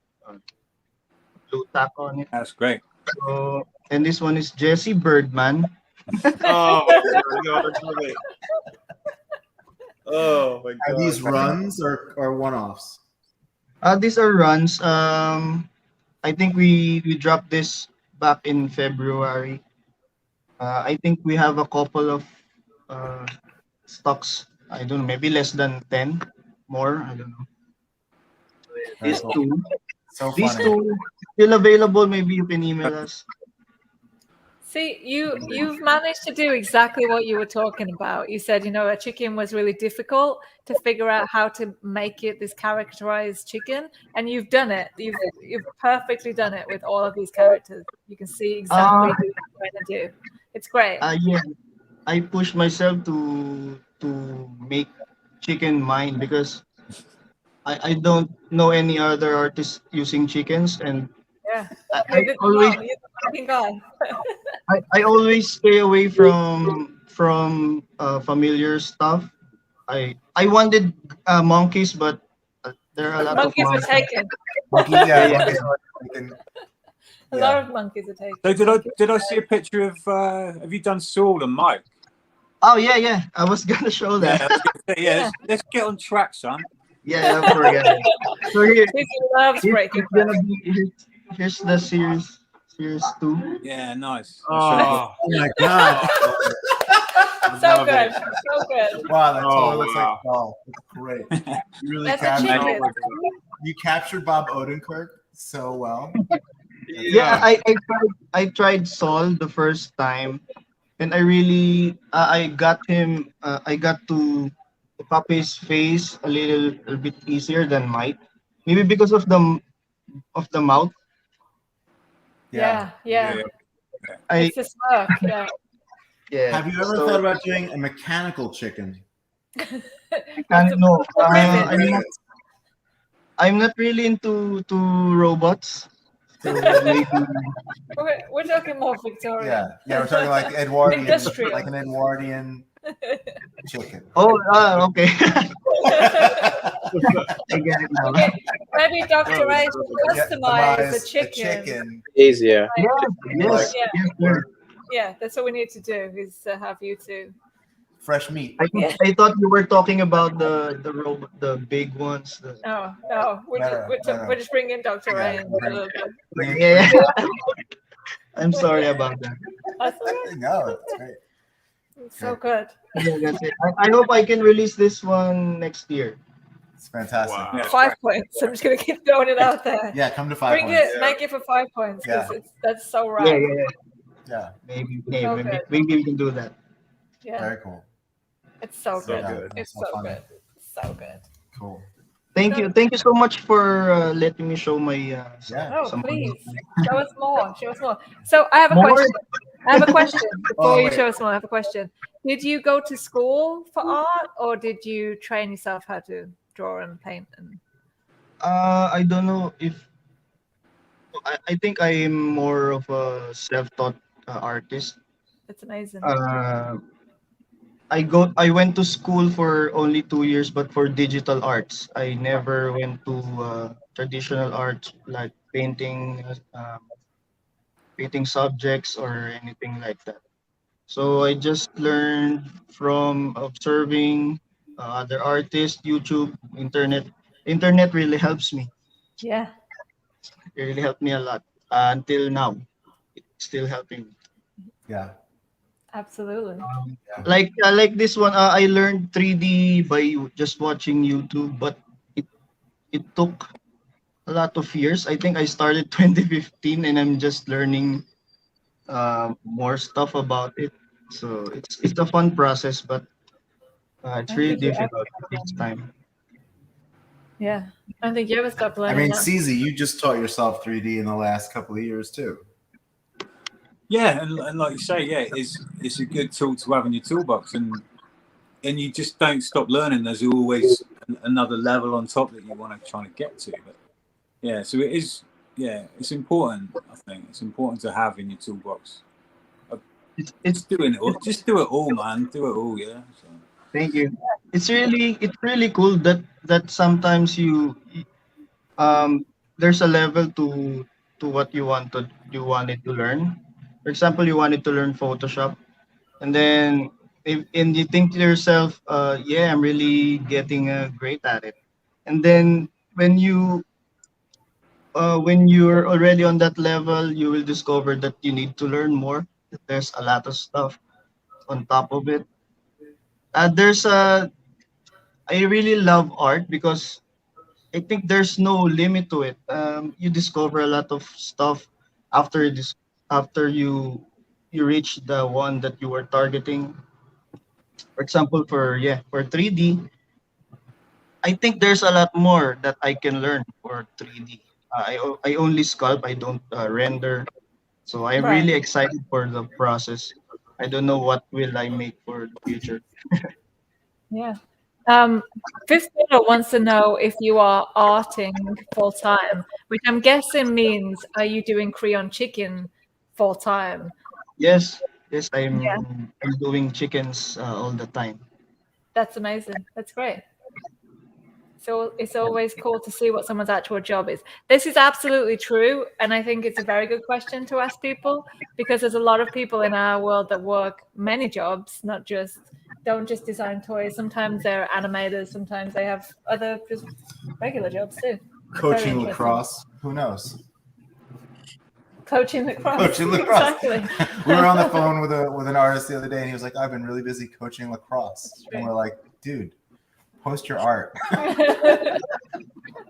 blue tack on it. That's great. So, and this one is Jesse Birdman. Oh my god, I love it. Oh my god. Are these runs or one-offs? These are runs. I think we dropped this back in February. I think we have a couple of stocks. I don't know, maybe less than 10 more. I don't know. These Very two. So These funny. two still available. Maybe you can email us. See, you've managed to do exactly what you were talking about. You said, a chicken was really difficult to figure out how to make it this characterized chicken, and you've done it. You've perfectly done it with all of these characters. You can see exactly who you're trying to do. It's great. Yeah, I pushed myself to make chicken mine because I don't know any other artists using chickens, and Yeah. I always You're the fucking guy. I always stay away from familiar stuff. I wanted monkeys, but there are a lot Monkeys of were monkeys. taken. Monkeys are taken. A lot of monkeys are taken. So did I see a picture of? Have you done Saul and Mike? Oh yeah. I was gonna show Yeah, that. I was gonna say, yeah. Let's get on track, son. Yeah, I forgot. So here, He loves breaking it's gonna be here's the series 2. Yeah, nice. Oh, my god! So love good. it. So good. Wow, that Oh, totally looks wow. like a doll. It's great. You really That's a captured. chicken. Oh my God. You captured Bob Odenkirk so well. Yeah, I tried Saul the first time, and I really I got him. I got to copy his face a little bit easier than Mike. Maybe because of the mouth. Yeah. I It's a smirk. Yeah. yeah. Have you ever so, thought about doing a mechanical chicken? No, Ribbit. I'm not really into robots. So maybe, We're talking more Victorian. Yeah, we're talking like Edwardian, Industrial. like an Edwardian chicken. okay. I get it now. Okay, maybe Dr. A should Yeah, customize the a chicken. Easier. Yes, Yeah. yes, sir. Yeah, that's what we need to do is have you two. Fresh meat. I thought you were talking about the robot, the big ones. No, we're No. just bringing Dr. A Yeah, in. we're a little bit. Yeah. I'm sorry about that. That's all right. No, it's great. It's so good. Yeah, that's it. I hope I can release this one next year. It's fantastic. Wow. Yeah. 5 points. I'm just gonna keep throwing it out there. Yeah, come to 5 Bring points. it, make it for 5 points because Yeah. that's so right. Yeah. Yeah, Maybe Okay. we can do that. Yeah, very cool. it's so So good. good. It's So so funny. good. So good. Cool. Thank you so much for letting me show my Yeah. Oh, some please show us more. Show us more. So I have a more. question. I have a question before Oh, you wait. show us more. I have a question. Did you go to school for art, or did you train yourself how to draw and paint? And I don't know if I think I am more of a self-taught artist. it's amazing. Uh, I went to school for only 2 years, but for digital arts. I never went to traditional arts like painting subjects or anything like that. So I just learned from observing other artists, YouTube, internet. Internet really helps me. Yeah, It really helped me a lot until now. It's still helping me. Yeah. absolutely. Like this one, I learned 3D by just watching YouTube, but it it took a lot of years. I think I started 2015, and I'm just learning more stuff about it. So it's a fun process, but it's I don't really think you ever difficult. stop It takes learning. time. Yeah, I don't think you ever stop I learning. mean, that. CZ, you just taught yourself 3D in the last couple of years too. Yeah, and like you say, yeah, it's a good tool to have in your toolbox, and you just don't stop learning. There's always another level on top that you want to try to get to. But yeah, so it is. Yeah, it's important. I think it's important to have in your toolbox. It's Just do it all, man. Do it all. Yeah. So. Thank you. It's really cool that sometimes there's a level to what you wanted to learn. For example, you wanted to learn Photoshop, and then and you think to yourself, yeah, I'm really getting great at it. And then when you're already on that level, you will discover that you need to learn more. That there's a lot of stuff on top of it. There's a I really love art because I think there's no limit to it. You discover a lot of stuff after this after you reach the one that you were targeting. For example, for 3D, I think there's a lot more that I can learn for 3D. I only sculpt, I don't render. So I'm Right. really excited for the process. I don't know what will I make for the future. Yeah. Fitzgerald wants to know if you are arting full time, which I'm guessing means are you doing Creon Chicken full time? Yes, yes, Yeah, I'm doing chickens all the time. that's amazing. That's great. So it's always cool to see what someone's actual job is. This is absolutely true, and I think it's a very good question to ask people because there's a lot of people in our world that work many jobs, don't just design toys. Sometimes they're animators. Sometimes they have other just regular jobs too. Coaching lacrosse. Who knows? Coaching lacrosse. Coaching lacrosse. Exactly. We were on the phone with an artist the other day, and he was like, "I've been really busy coaching lacrosse." And we're like, "Dude, post your art.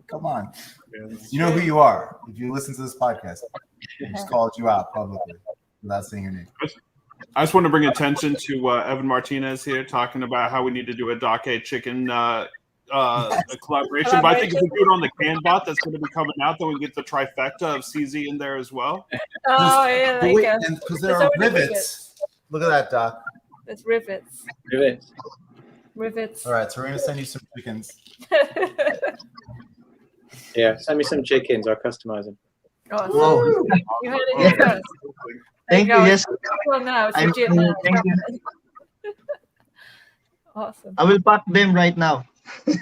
Come on. You know who you are. If you listen to this podcast, I just called you out publicly without saying your name." I just want to bring attention to Evan Martinez here talking about how we need to do a DoktorA chicken a collaboration. But I think if we do it on the canbot that's going to be coming out, then we get the trifecta of CZ in there as well. Oh, yeah, there you go. Because there are rivets. Look at that, Doc. There's rivets. Rivets. Rivets. All right, so we're going to send you some chickens. Yeah, send me some chickens. I'll customize them. Awesome. Whoa. You heard it here first. Thank you. Yes, Well, now it's I'm- legit now. thank you. Awesome. I will pack them right now. they're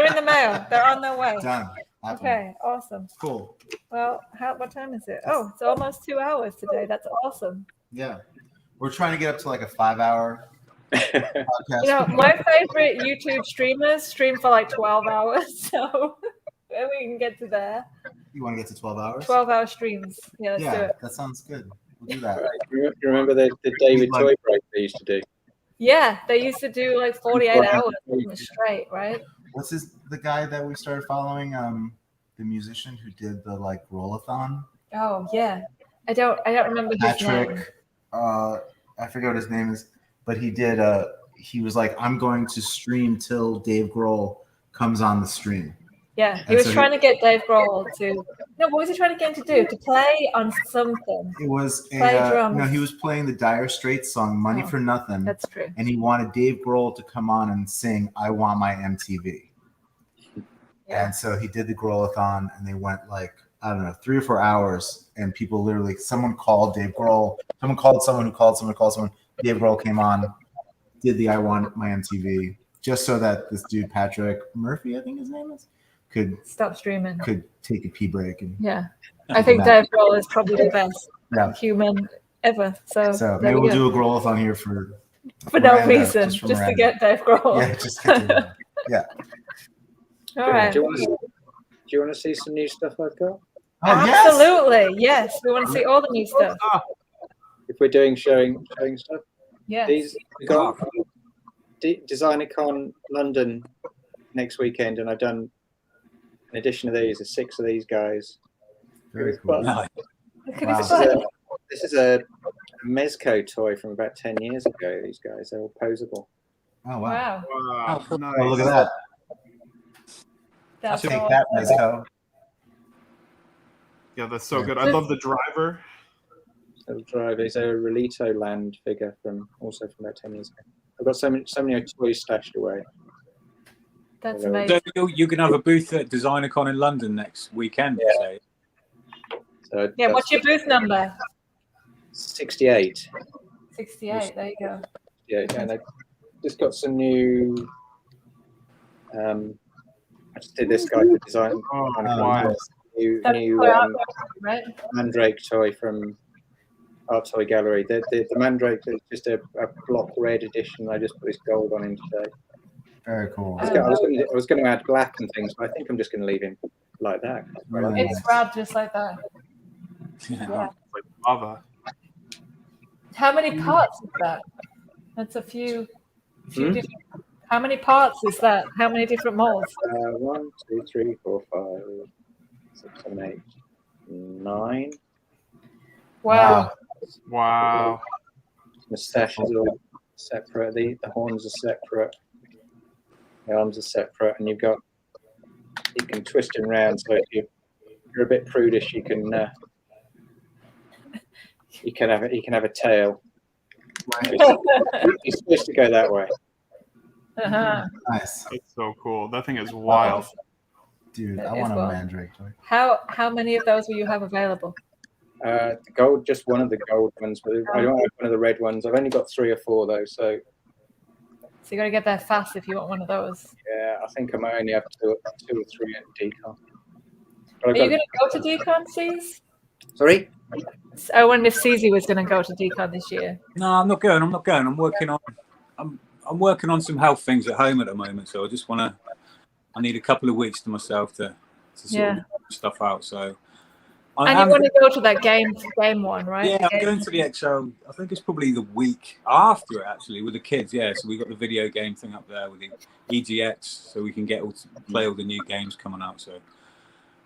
in the mail. They're on their way. Done. Okay, awesome. Cool. Well, what time is it? Oh, it's almost 2 hours today. That's awesome. Yeah. We're trying to get up to like a 5-hour podcast. You know, my favorite YouTube streamers stream for like 12 hours. So we can get to there. You want to get to 12 hours? 12-hour streams. Yeah, let's do Yeah, it. that sounds good. We'll do that. Right. You remember the David Toy break they used to do? Yeah, they used to do like 48 hours straight, right? What's the guy that we started following? The musician who did the like roll-a-thon? Oh yeah, I don't remember his name. Patrick. I forget what his name is, but he did. He was like, "I'm going to stream till Dave Grohl comes on the stream. Yeah, he And was so trying to get Dave Grohl to. No, what was he trying to get him to do? To play on something. It was Play drums. no, he was playing the Dire Straits song "Money for Nothing." That's true. And he wanted Dave Grohl to come on and sing "I Want My MTV." Yeah. And so he did the Grohl-a-thon, and they went like, I don't know, 3 or 4 hours, and people literally, someone called Dave Grohl, someone called someone who called someone who called someone. Dave Grohl came on, did the "I Want My MTV" just so that this dude Patrick Murphy, I think his name is, could stop streaming. Could take a pee break. And yeah, I think Dave Grohl is probably the best human ever. So maybe we'll do a Grohl-a-thon here for no reason, just to get Dave Grohl. Yeah, just get Dave Grohl. Yeah. All right. Do you want to see some new stuff I've got? Oh, absolutely, yes. We want to see all the new stuff. If we're doing showing stuff, yeah. These we've got DesignerCon London next weekend, and I've done an edition of these. There's 6 of these guys. Very cool. Look at his This butt. is a Mezco toy from about 10 years ago. These guys, they're all posable. Oh Wow. Wow. Nice. Oh, look at that. That's Take awesome. that, Mezco. Yeah, that's so good. I love the driver. So drive is a Relito Land figure from about 10 years ago. I've got so many toys stashed away. That's amazing. So you can have a booth at DesignerCon in London next weekend. Yeah. Say. So Yeah, what's your booth number? 68. 68, there you go. Yeah, and I just got some new. I just did this guy for design. Wow. New right? Mandrake toy from Art Toy Gallery. The Mandrake is just a block red edition. I just put this gold on him today. Very cool. I was going to add black and things, but I think I'm just going to leave him like that. Really It's rad just like that. Yeah. Yeah. Like lava. How many parts is that? That's a few different. How many parts is that? How many different molds? 1, 2, 3, 4, 5, 6, 7, 8, 9. Wow. Wow. Moustache is all separate. The horns are separate. The arms are separate, and you can twist them around. So if you're a bit prudish, you can have a tail. You're supposed to go that way. Uh-huh. Nice. That's so cool. That thing is wild. Dude, That I is want a wild. Mandrake toy. How many of those will you have available? The gold, just one of the gold ones, but I don't have one of the red ones. I've only got 3 or 4 though, so So you got to get there fast if you want one of those. yeah, I think I might only have 2 or 3 at Decon. Are you going to go to Decon, C's? Sorry? I wonder if Cz was going to go to Decon this year. No, I'm not going. I'm working on some health things at home at the moment, so I need a couple of weeks to myself to sort of stuff out. So And you want to go to that game one, right? Yeah, I'm going to the XO. I think it's probably the week after it, actually, with the kids. Yeah, so we've got the video game thing up there with the EGX, so we can play all the new games coming out. So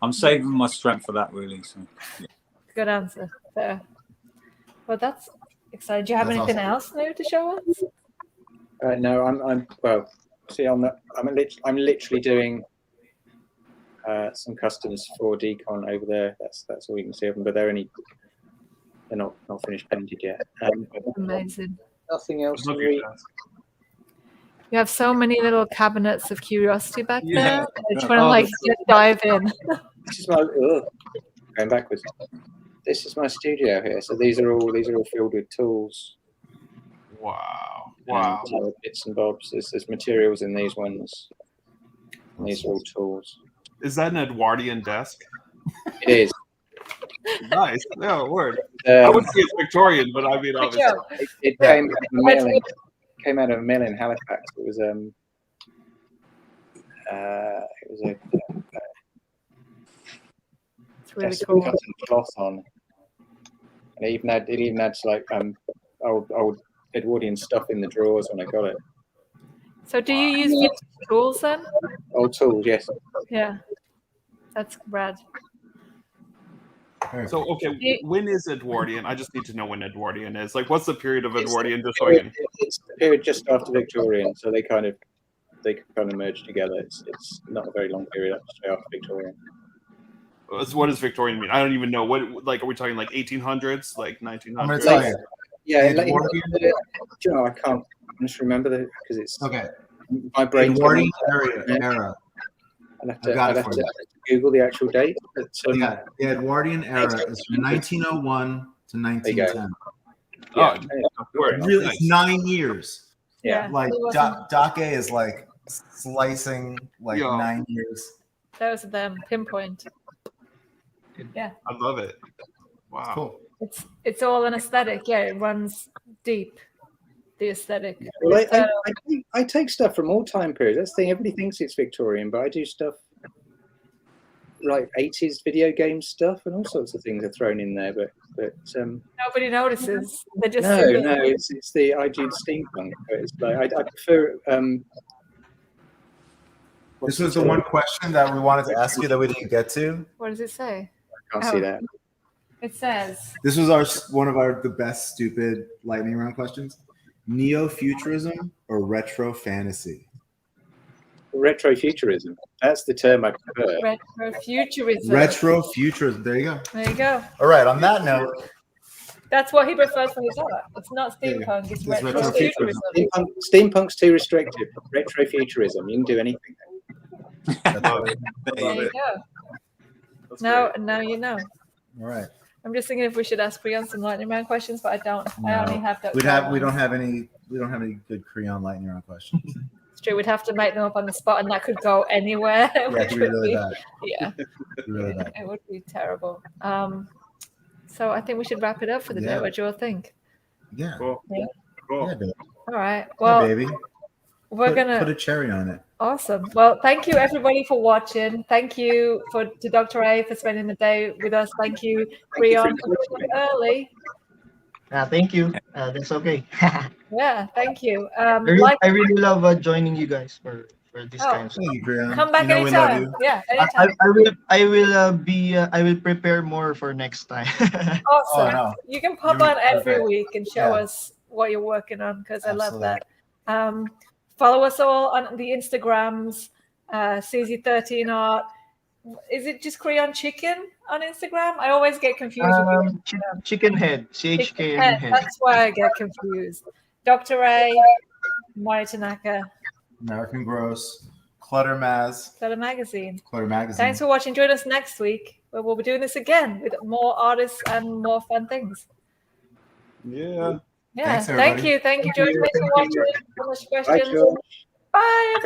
I'm saving my strength for that, really. So yeah. Good answer. Fair. Well, that's exciting. Do you have That's anything awesome. else new to show us? No, I'm well. See, I'm literally doing some customs for Decon over there. That's all you can see of them, but they're not finished painted yet. Amazing. Nothing else to Look read. at that. You have so many little cabinets of curiosity back Yeah. there. I just want to just dive in. This is my going backwards. This is my studio here. So these are all filled with tools. Wow. Wow. And, bits and bobs. There's materials in these ones. And these are all tools. Is that an Edwardian desk? It is. Nice. Yeah, word. I would say it's Victorian, but I mean, Good obviously. job. It came out of a mill in Halifax. It was It's really just cool. cut some cloth on. And it even had like old Edwardian stuff in the drawers when I got it. So do you use vintage tools then? Old tools, yes. Yeah. That's rad. Very So, cool. okay, when is Edwardian? I just need to know when Edwardian is. Like, what's the period of Edwardian, just so I can... It's the period just after Victorian, so they kind of they kind of merge together. It's not a very long period straight after Victorian. What does Victorian mean? I don't even know. What, like, are we talking like 1800s, like 1900s? I'm going to tell you. Yeah, Edwardian. I can't just remember because it's Okay. my brain's Edwardian era. I'd have to Google the actual date. But, the Edwardian era is from 1901 to 1910. Really, it's 9 years. Yeah. Like Doc A is like slicing like 9 years. Those are them pinpoint. Yeah, I love it. Wow, cool. It's all an aesthetic. Yeah, it runs deep. The aesthetic. Well, I take stuff from all time periods. That's the thing. Everybody thinks it's Victorian, but I do stuff like 80s video game stuff and all sorts of things are thrown in there. But nobody notices. They just I do steampunk. But it's like I prefer. This was the one question that we wanted to ask you that we didn't get to. What does it say? I can't see that. It says. This was one of the best stupid lightning round questions. Neo-futurism or retro fantasy? Retrofuturism. That's the term I prefer. Retrofuturism. Retrofuturism. There you go. There you go. All right. On that note, that's what he prefers for his art. It's not steampunk. It's retrofuturism. Steampunk's too restrictive. Retrofuturism. You can do anything. There you go. Now you know. All right. I'm just thinking if we should ask Creon some lightning round questions, but I don't. No. I only have that. We don't have any good Creon lightning round questions. It's true. We'd have to make them up on the spot, and that could go anywhere. Yeah, it could be really bad. Yeah, really bad. It would be terrible. So I think we should wrap it up for the day. What do you all think? Yeah. Cool. Yeah. Cool. Yeah, baby. All right. Well, baby. We're gonna put a cherry on it. Awesome. Well, thank you everybody for watching. Thank you to Dr. A for spending the day with us. Thank you, Creon, for coming early. Thank you. That's okay. Yeah, thank you. I really love joining you guys for this kind of stuff. Thank you, Creon. Come back anytime. Yeah, anytime. I will prepare more for next time. Awesome. Oh, no. You can pop on every week and show us what you're working on because I love that. Follow us all on the Instagrams, CZ13 Art. Is it just Creon Chicken on Instagram? I always get confused. Chicken Head, CHK Head. That's why I get confused. Dr. A, Mari Tanaka, American Gross, Clutter Magazine. Clutter Magazine. Thanks for watching. Join us next week where we'll be doing this again with more artists and more fun things. Yeah. Yeah. Thanks, Thank you, George. Thanks for watching. So much questions. Bye.